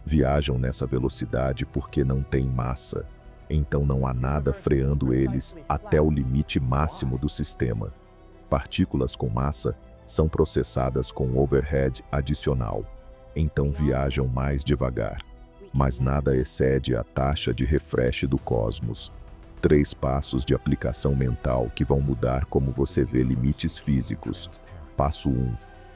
Viajam nessa velocidade porque não têm massa. Então não há nada freando eles até o limite máximo do sistema. Partículas com massa são processadas com overhead adicional. Então viajam mais devagar. Mas nada excede a taxa de refresh do cosmos. 3 passos de aplicação mental que vão mudar como você vê limites físicos. Passo 1.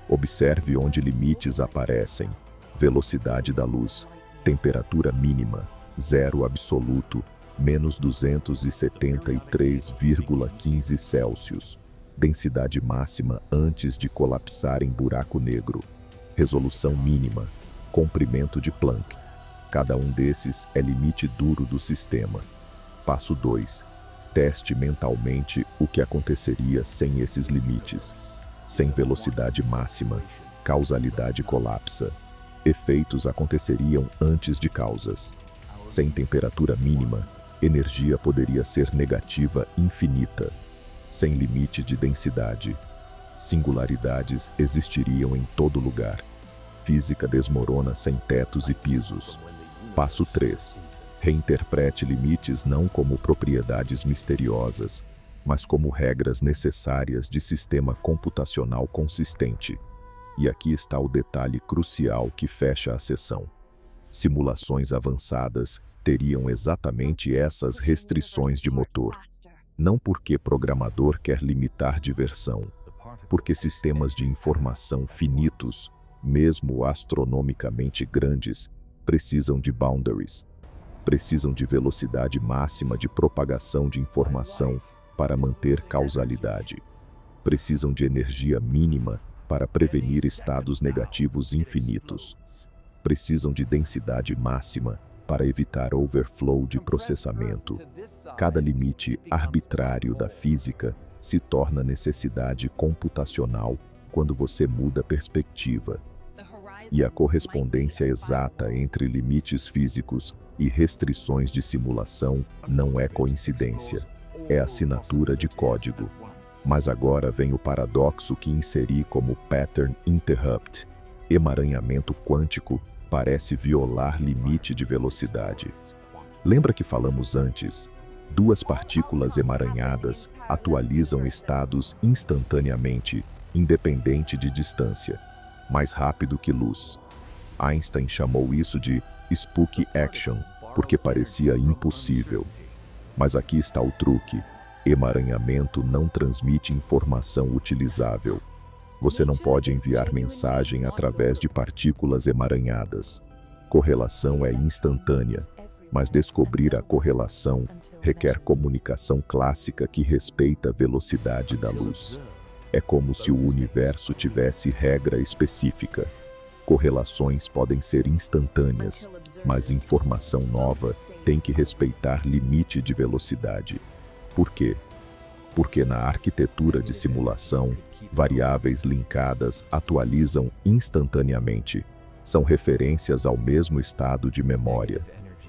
Observe onde limites aparecem. Velocidade da luz. Temperatura mínima. 0 absoluto. Menos 273,15 Celsius. Densidade máxima antes de colapsar em buraco negro. Resolução mínima. Comprimento de Planck. Cada um desses é limite duro do sistema. Passo 2. Teste mentalmente o que aconteceria sem esses limites. Sem velocidade máxima, causalidade colapsa. Efeitos aconteceriam antes de causas. Sem temperatura mínima, energia poderia ser negativa infinita. Sem limite de densidade, singularidades existiriam em todo lugar. Física desmorona sem tetos e pisos. Passo 3. Reinterprete limites não como propriedades misteriosas, mas como regras necessárias de sistema computacional consistente. E aqui está o detalhe crucial que fecha a sessão. Simulações avançadas teriam exatamente essas restrições de motor. Não porque programador quer limitar diversão, porque sistemas de informação finitos, mesmo astronomicamente grandes, precisam de boundaries. Precisam de velocidade máxima de propagação de informação para manter causalidade. Precisam de energia mínima para prevenir estados negativos infinitos. Precisam de densidade máxima para evitar overflow de processamento. Cada limite arbitrário da física se torna necessidade computacional quando você muda a perspectiva. E a correspondência exata entre limites físicos e restrições de simulação não é coincidência, é assinatura de código. Mas agora vem o paradoxo que inseri como pattern interrupt. Emaranhamento quântico parece violar limite de velocidade. Lembra que falamos antes? 2 partículas emaranhadas atualizam estados instantaneamente, independente de distância, mais rápido que luz. Einstein chamou isso de Spooky Action, porque parecia impossível. Mas aqui está o truque. Emaranhamento não transmite informação utilizável. Você não pode enviar mensagem através de partículas emaranhadas. Correlação é instantânea, mas descobrir a correlação requer comunicação clássica que respeita a velocidade da luz. É como se o universo tivesse regra específica. Correlações podem ser instantâneas, mas informação nova tem que respeitar limite de velocidade. Por quê? Porque na arquitetura de simulação, variáveis linkadas atualizam instantaneamente. São referências ao mesmo estado de memória.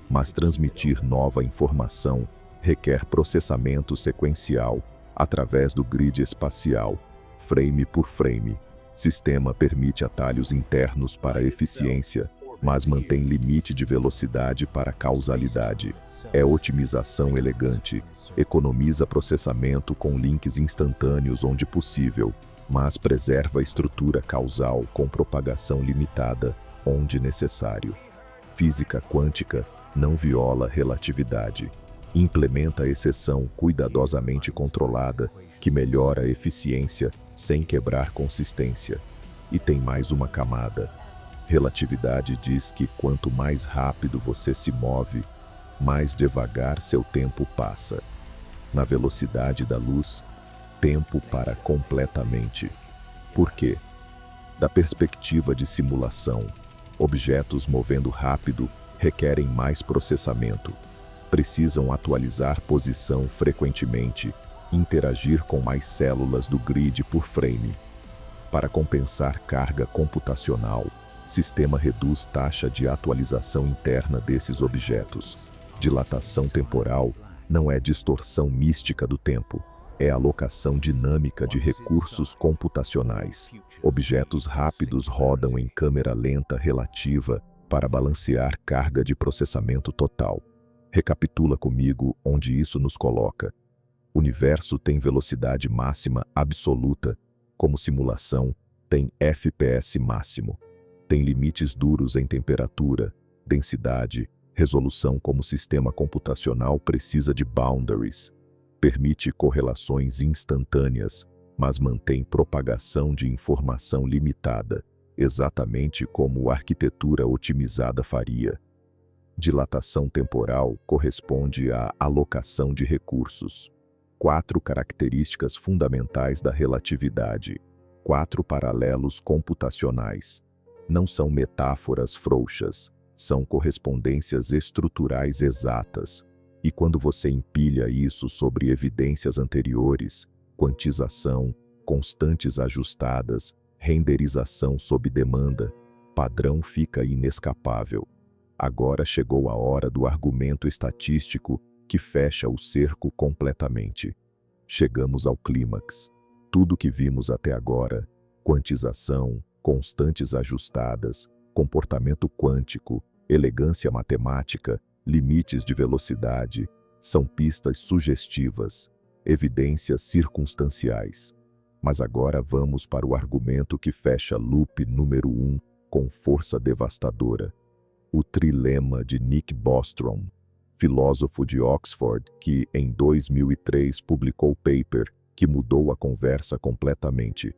Mas transmitir nova informação requer processamento sequencial através do grid espacial, frame por frame. Sistema permite atalhos internos para eficiência, mas mantém limite de velocidade para causalidade. É otimização elegante, economiza processamento com links instantâneos onde possível, mas preserva a estrutura causal com propagação limitada onde necessário. Física quântica não viola relatividade. Implementa a exceção cuidadosamente controlada que melhora a eficiência sem quebrar consistência. E tem mais uma camada. Relatividade diz que quanto mais rápido você se move, mais devagar seu tempo passa. Na velocidade da luz, tempo para completamente. Por quê? Da perspectiva de simulação, objetos movendo rápido requerem mais processamento. Precisam atualizar posição frequentemente, interagir com mais células do grid por frame. Para compensar carga computacional, sistema reduz taxa de atualização interna desses objetos. Dilatação temporal não é distorção mística do tempo, é alocação dinâmica de recursos computacionais. Objetos rápidos rodam em câmera lenta relativa para balancear carga de processamento total. Recapitula comigo onde isso nos coloca. O universo tem velocidade máxima absoluta, como simulação tem FPS máximo. Tem limites duros em temperatura, densidade, resolução como sistema computacional precisa de boundaries. Permite correlações instantâneas, mas mantém propagação de informação limitada, exatamente como a arquitetura otimizada faria. Dilatação temporal corresponde à alocação de recursos. 4 características fundamentais da relatividade. 4 paralelos computacionais. Não são metáforas frouxas, são correspondências estruturais exatas. E quando você empilha isso sobre evidências anteriores, quantização, constantes ajustadas, renderização sob demanda, padrão fica inescapável. Agora chegou a hora do argumento estatístico que fecha o cerco completamente. Chegamos ao clímax. Tudo que vimos até agora, quantização, constantes ajustadas, comportamento quântico, elegância matemática, limites de velocidade, são pistas sugestivas, evidências circunstanciais. Mas agora vamos para o argumento que fecha loop número 1 com força devastadora. O trilema de Nick Bostrom, filósofo de Oxford que, em 2003, publicou o paper que mudou a conversa completamente.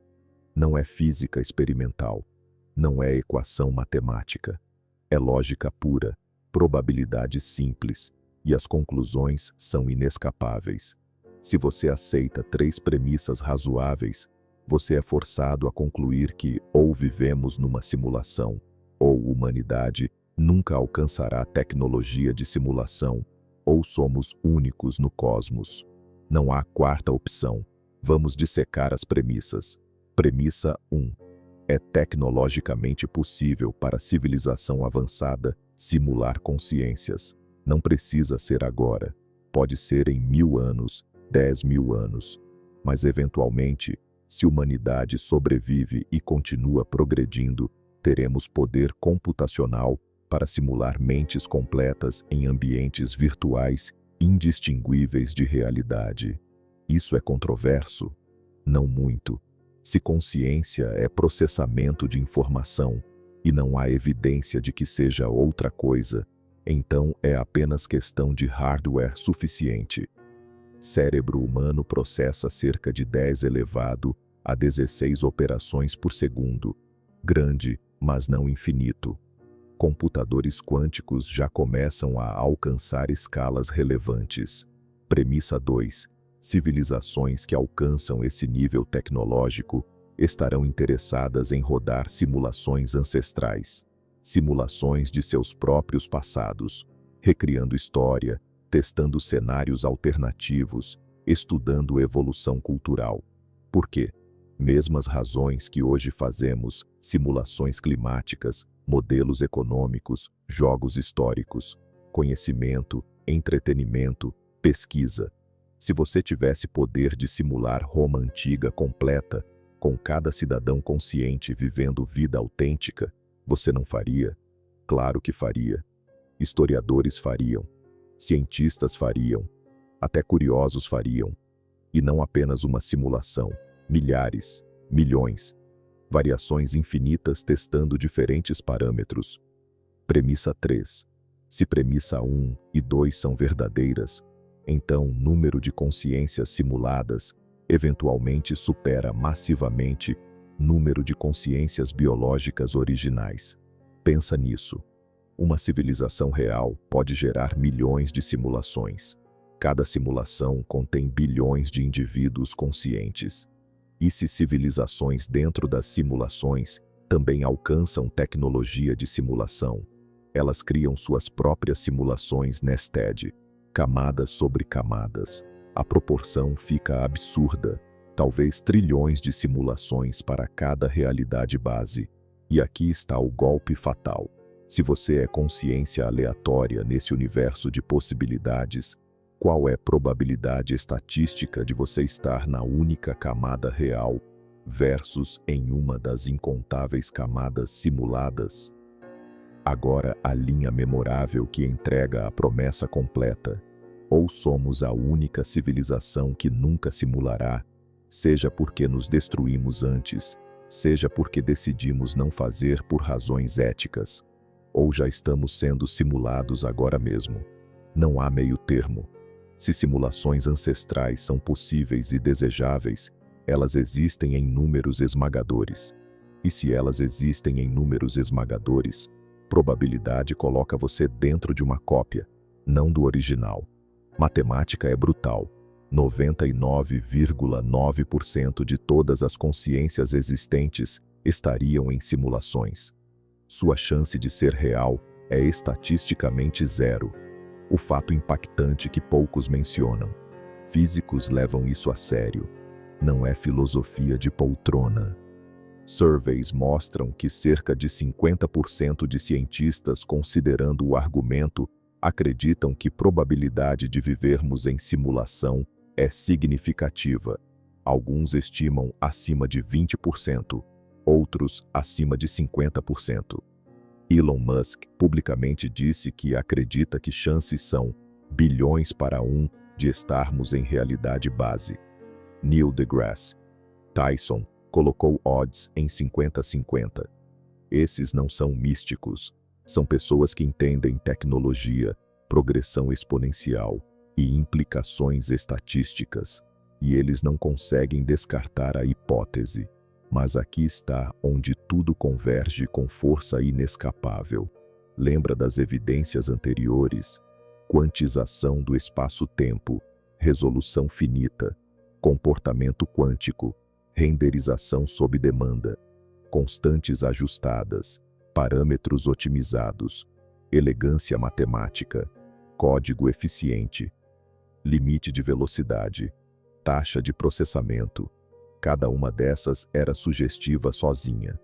Não é física experimental, não é equação matemática. É lógica pura, probabilidade simples, e as conclusões são inescapáveis. Se você aceita 3 premissas razoáveis, você é forçado a concluir que ou vivemos numa simulação, ou humanidade nunca alcançará a tecnologia de simulação, ou somos únicos no cosmos. Não há quarta opção. Vamos dissecar as premissas. Premissa 1. É tecnologicamente possível para a civilização avançada simular consciências. Não precisa ser agora. Pode ser em 1000 anos, 10.000 anos. Mas, eventualmente, se a humanidade sobrevive e continua progredindo, teremos poder computacional para simular mentes completas em ambientes virtuais indistinguíveis de realidade. Isso é controverso? Não muito. Se consciência é processamento de informação e não há evidência de que seja outra coisa, então é apenas questão de hardware suficiente. Cérebro humano processa cerca de 10 elevado a 16 operações por segundo. Grande, mas não infinito. Computadores quânticos já começam a alcançar escalas relevantes. Premissa 2. Civilizações que alcançam esse nível tecnológico estarão interessadas em rodar simulações ancestrais, simulações de seus próprios passados, recriando história, testando cenários alternativos, estudando evolução cultural. Por quê? Mesmas razões que hoje fazemos simulações climáticas, modelos econômicos, jogos históricos, conhecimento, entretenimento, pesquisa. Se você tivesse poder de simular Roma antiga completa, com cada cidadão consciente vivendo vida autêntica, você não faria? Claro que faria. Historiadores fariam. Cientistas fariam. Até curiosos fariam. E não apenas uma simulação. Milhares, milhões. Variações infinitas testando diferentes parâmetros. Premissa 3. Se premissa 1 e 2 são verdadeiras, então o número de consciências simuladas eventualmente supera massivamente número de consciências biológicas originais. Pensa nisso. Uma civilização real pode gerar milhões de simulações. Cada simulação contém bilhões de indivíduos conscientes. E se civilizações dentro das simulações também alcançam tecnologia de simulação, elas criam suas próprias simulações nested, camadas sobre camadas. A proporção fica absurda, talvez trilhões de simulações para cada realidade base. E aqui está o golpe fatal. Se você é consciência aleatória nesse universo de possibilidades, qual é a probabilidade estatística de você estar na única camada real versus em uma das incontáveis camadas simuladas? Agora a linha memorável que entrega a promessa completa. Ou somos a única civilização que nunca simulará, seja porque nos destruímos antes, seja porque decidimos não fazer por razões éticas, ou já estamos sendo simulados agora mesmo. Não há meio termo. Se simulações ancestrais são possíveis e desejáveis, elas existem em números esmagadores. E se elas existem em números esmagadores, probabilidade coloca você dentro de uma cópia, não do original. Matemática é brutal. 99,9% de todas as consciências existentes estariam em simulações. Sua chance de ser real é estatisticamente zero. O fato impactante que poucos mencionam. Físicos levam isso a sério. Não é filosofia de poltrona. Surveys mostram que cerca de 50% de cientistas, considerando o argumento, acreditam que a probabilidade de vivermos em simulação é significativa. Alguns estimam acima de 20%, outros acima de 50%. Elon Musk publicamente disse que acredita que chances são bilhões para 1 de estarmos em realidade base. Neil deGrasse Tyson colocou odds em 50-50. Esses não são místicos, são pessoas que entendem tecnologia, progressão exponencial e implicações estatísticas, e eles não conseguem descartar a hipótese. Mas aqui está onde tudo converge com força inescapável. Lembra das evidências anteriores? Quantização do espaço-tempo, resolução finita, comportamento quântico, renderização sob demanda, constantes ajustadas, parâmetros otimizados, elegância matemática, código eficiente, limite de velocidade, taxa de processamento. Cada uma dessas era sugestiva sozinha,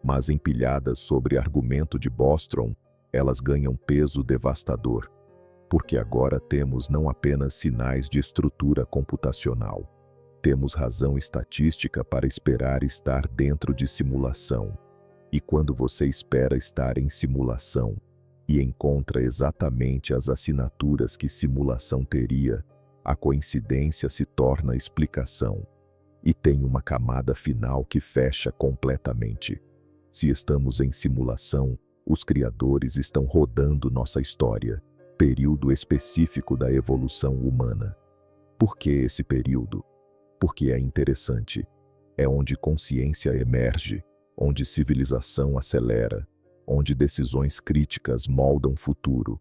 mas empilhadas sobre argumento de Bostrom, elas ganham peso devastador, porque agora temos não apenas sinais de estrutura computacional, temos razão estatística para esperar estar dentro de simulação. E quando você espera estar em simulação e encontra exatamente as assinaturas que simulação teria, a coincidência se torna explicação. E tem uma camada final que fecha completamente. Se estamos em simulação, os criadores estão rodando nossa história, período específico da evolução humana. Por que esse período? Porque é interessante. É onde consciência emerge, onde civilização acelera, onde decisões críticas moldam futuro.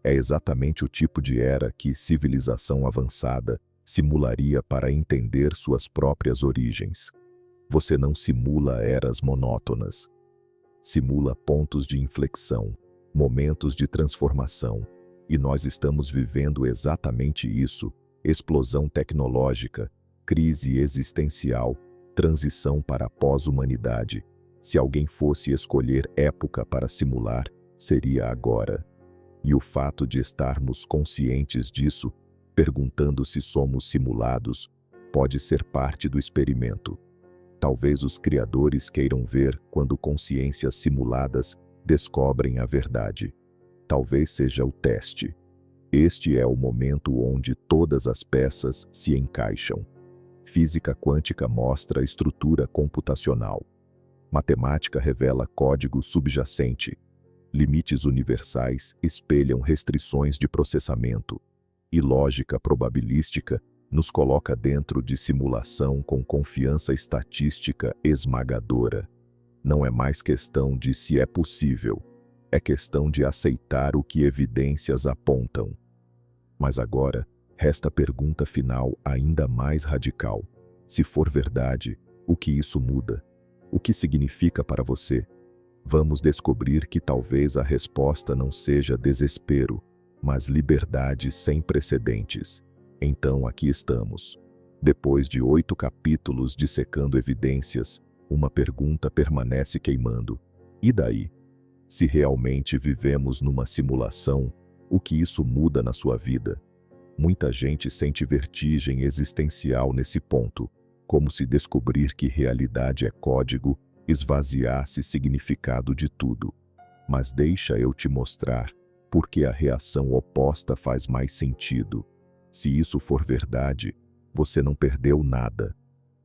É exatamente o tipo de era que civilização avançada simularia para entender suas próprias origens. Você não simula eras monótonas. Simula pontos de inflexão, momentos de transformação. E nós estamos vivendo exatamente isso: explosão tecnológica, crise existencial, transição para a pós-humanidade. Se alguém fosse escolher época para simular, seria agora. E o fato de estarmos conscientes disso, perguntando se somos simulados, pode ser parte do experimento. Talvez os criadores queiram ver quando consciências simuladas descobrem a verdade. Talvez seja o teste. Este é o momento onde todas as peças se encaixam. Física quântica mostra a estrutura computacional. Matemática revela código subjacente. Limites universais espelham restrições de processamento. E lógica probabilística nos coloca dentro de simulação com confiança estatística esmagadora. Não é mais questão de se é possível, é questão de aceitar o que evidências apontam. Mas agora, resta a pergunta final ainda mais radical. Se for verdade, o que isso muda? O que significa para você? Vamos descobrir que talvez a resposta não seja desespero, mas liberdade sem precedentes. Então aqui estamos. Depois de 8 capítulos dissecando evidências, uma pergunta permanece queimando. E daí? Se realmente vivemos numa simulação, o que isso muda na sua vida? Muita gente sente vertigem existencial nesse ponto, como se descobrir que realidade é código esvaziasse significado de tudo. Mas deixa eu te mostrar porque a reação oposta faz mais sentido. Se isso for verdade, você não perdeu nada.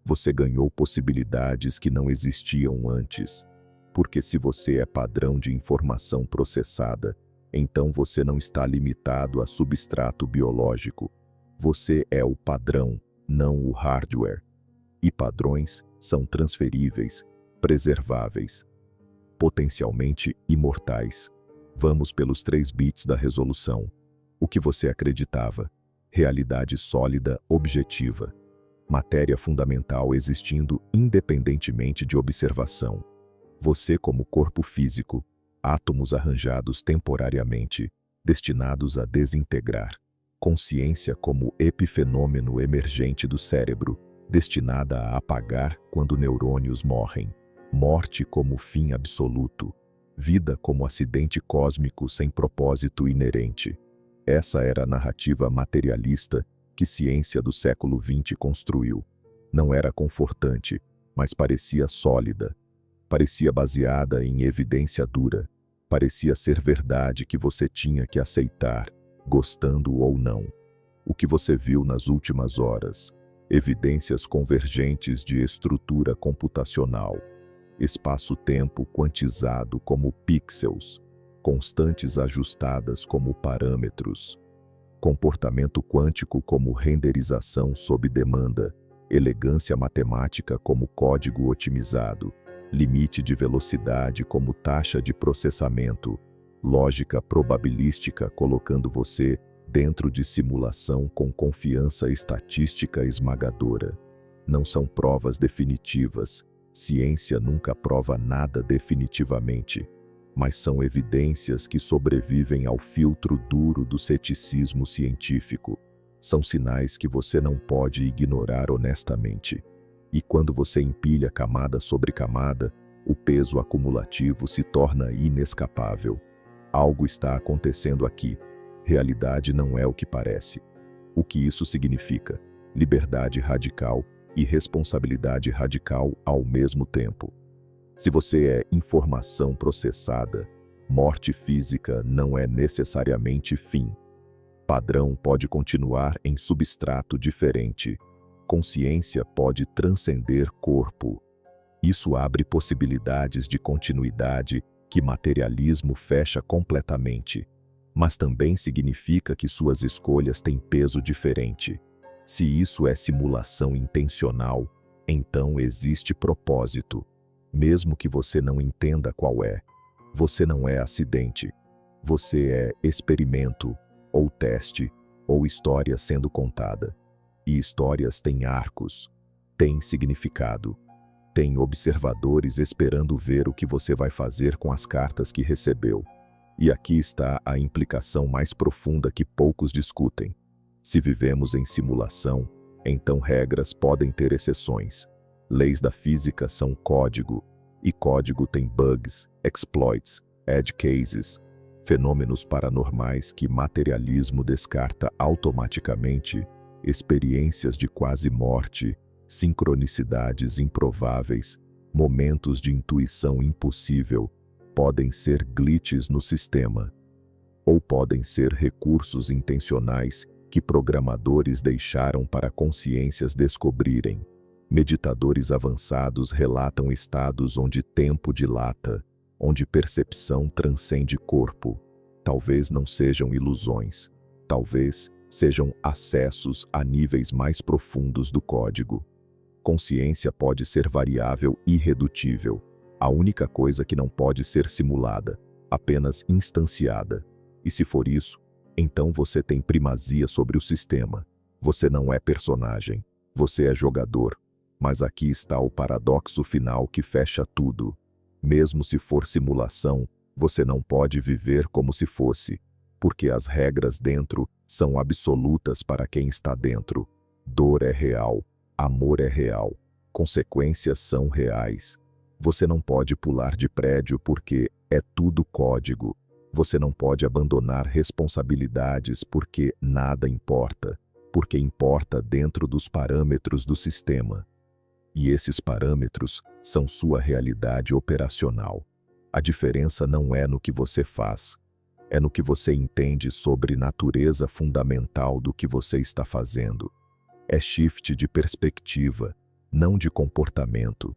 Você ganhou possibilidades que não existiam antes. Porque se você é padrão de informação processada, então você não está limitado a substrato biológico. Você é o padrão, não o hardware. E padrões são transferíveis, preserváveis, potencialmente imortais. Vamos pelos 3 bits da resolução. O que você acreditava? Realidade sólida, objetiva. Matéria fundamental existindo independentemente de observação. Você como corpo físico, átomos arranjados temporariamente, destinados a desintegrar. Consciência como epifenômeno emergente do cérebro, destinada a apagar quando neurônios morrem. Morte como fim absoluto. Vida como acidente cósmico sem propósito inerente. Essa era a narrativa materialista que ciência do século XX construiu. Não era confortante, mas parecia sólida. Parecia baseada em evidência dura. Parecia ser verdade que você tinha que aceitar, gostando ou não. O que você viu nas últimas horas? Evidências convergentes de estrutura computacional. Espaço-tempo quantizado como pixels. Constantes ajustadas como parâmetros. Comportamento quântico como renderização sob demanda. Elegância matemática como código otimizado. Limite de velocidade como taxa de processamento. Lógica probabilística colocando você dentro de simulação com confiança estatística esmagadora. Não são provas definitivas. Ciência nunca prova nada definitivamente. Mas são evidências que sobrevivem ao filtro duro do ceticismo científico. São sinais que você não pode ignorar honestamente. E quando você empilha camada sobre camada, o peso acumulativo se torna inescapável. Algo está acontecendo aqui. Realidade não é o que parece. O que isso significa? Liberdade radical e responsabilidade radical ao mesmo tempo. Se você é informação processada, morte física não é necessariamente fim. Padrão pode continuar em substrato diferente. Consciência pode transcender corpo. Isso abre possibilidades de continuidade que materialismo fecha completamente. Mas também significa que suas escolhas têm peso diferente. Se isso é simulação intencional, então existe propósito. Mesmo que você não entenda qual é. Você não é acidente. Você é experimento, ou teste, ou história sendo contada. E histórias têm arcos, têm significado. Tem observadores esperando ver o que você vai fazer com as cartas que recebeu. E aqui está a implicação mais profunda que poucos discutem. Se vivemos em simulação, então regras podem ter exceções. Leis da física são código, e código tem bugs, exploits, edge cases, fenômenos paranormais que materialismo descarta automaticamente, experiências de quase morte, sincronicidades improváveis, momentos de intuição impossível. podem ser glitches no sistema, ou podem ser recursos intencionais que programadores deixaram para consciências descobrirem. Meditadores avançados relatam estados onde tempo dilata, onde percepção transcende corpo. Talvez não sejam ilusões, talvez sejam acessos a níveis mais profundos do código. Consciência pode ser variável e irredutível. A única coisa que não pode ser simulada, apenas instanciada. E se for isso, então você tem primazia sobre o sistema. Você não é personagem, você é jogador. Mas aqui está o paradoxo final que fecha tudo. Mesmo se for simulação, você não pode viver como se fosse, porque as regras dentro são absolutas para quem está dentro. Dor é real, amor é real, consequências são reais. Você não pode pular de prédio porque é tudo código. Você não pode abandonar responsabilidades porque nada importa, porque importa dentro dos parâmetros do sistema. E esses parâmetros são sua realidade operacional. A diferença não é no que você faz, é no que você entende sobre natureza fundamental do que você está fazendo. É shift de perspectiva, não de comportamento.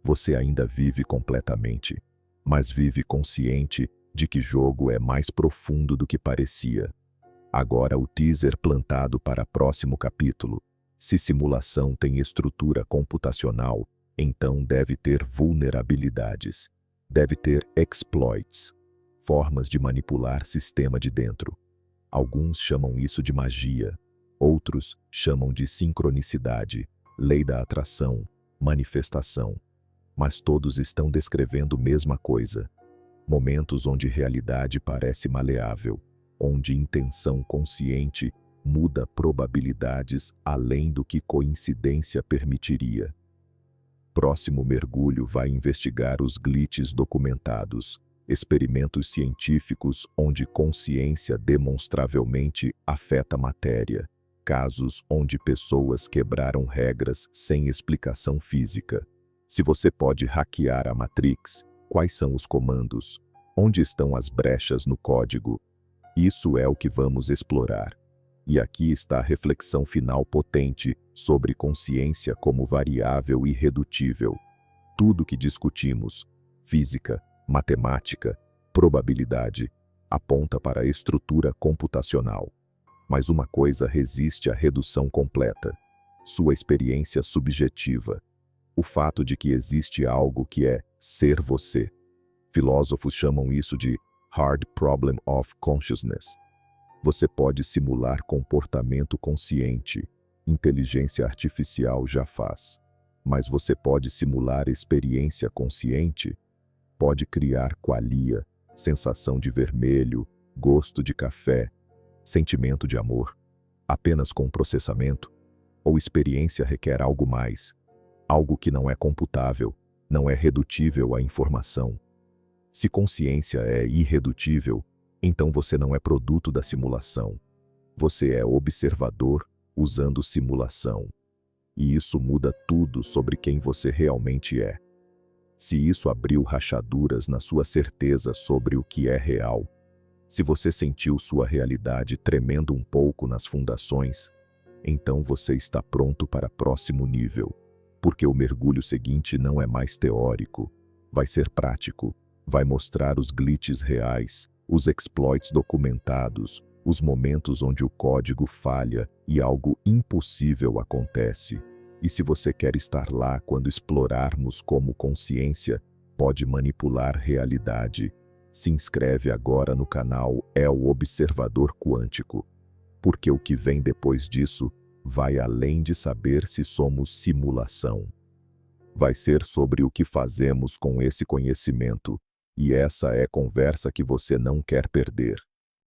Você ainda vive completamente, mas vive consciente de que jogo é mais profundo do que parecia. Agora o teaser plantado para próximo capítulo. Se simulação tem estrutura computacional, então deve ter vulnerabilidades. Deve ter exploits, formas de manipular sistema de dentro. Alguns chamam isso de magia, outros chamam de sincronicidade, lei da atração, manifestação. Mas todos estão descrevendo a mesma coisa. Momentos onde realidade parece maleável, onde intenção consciente muda probabilidades além do que coincidência permitiria. Próximo mergulho vai investigar os glitches documentados, experimentos científicos onde consciência demonstravelmente afeta a matéria, casos onde pessoas quebraram regras sem explicação física. Se você pode hackear a Matrix, quais são os comandos? Onde estão as brechas no código? Isso é o que vamos explorar. E aqui está a reflexão final potente sobre consciência como variável irredutível. Tudo que discutimos, física, matemática, probabilidade, aponta para a estrutura computacional. Mas uma coisa resiste à redução completa: sua experiência subjetiva. O fato de que existe algo que é ser você. Filósofos chamam isso de hard problem of consciousness. Você pode simular comportamento consciente, inteligência artificial já faz. Mas você pode simular experiência consciente? Pode criar qualia, sensação de vermelho, gosto de café, sentimento de amor, apenas com processamento? Ou experiência requer algo mais? Algo que não é computável, não é redutível à informação. Se consciência é irredutível, então você não é produto da simulação. Você é observador usando simulação. E isso muda tudo sobre quem você realmente é. Se isso abriu rachaduras na sua certeza sobre o que é real, se você sentiu sua realidade tremendo um pouco nas fundações, então você está pronto para próximo nível. Porque o mergulho seguinte não é mais teórico, vai ser prático, vai mostrar os glitches reais, os exploits documentados, os momentos onde o código falha e algo impossível acontece. E se você quer estar lá quando explorarmos como consciência pode manipular realidade, se inscreve agora no canal É o Observador Quântico. Porque o que vem depois disso vai além de saber se somos simulação. Vai ser sobre o que fazemos com esse conhecimento, e essa é conversa que você não quer perder.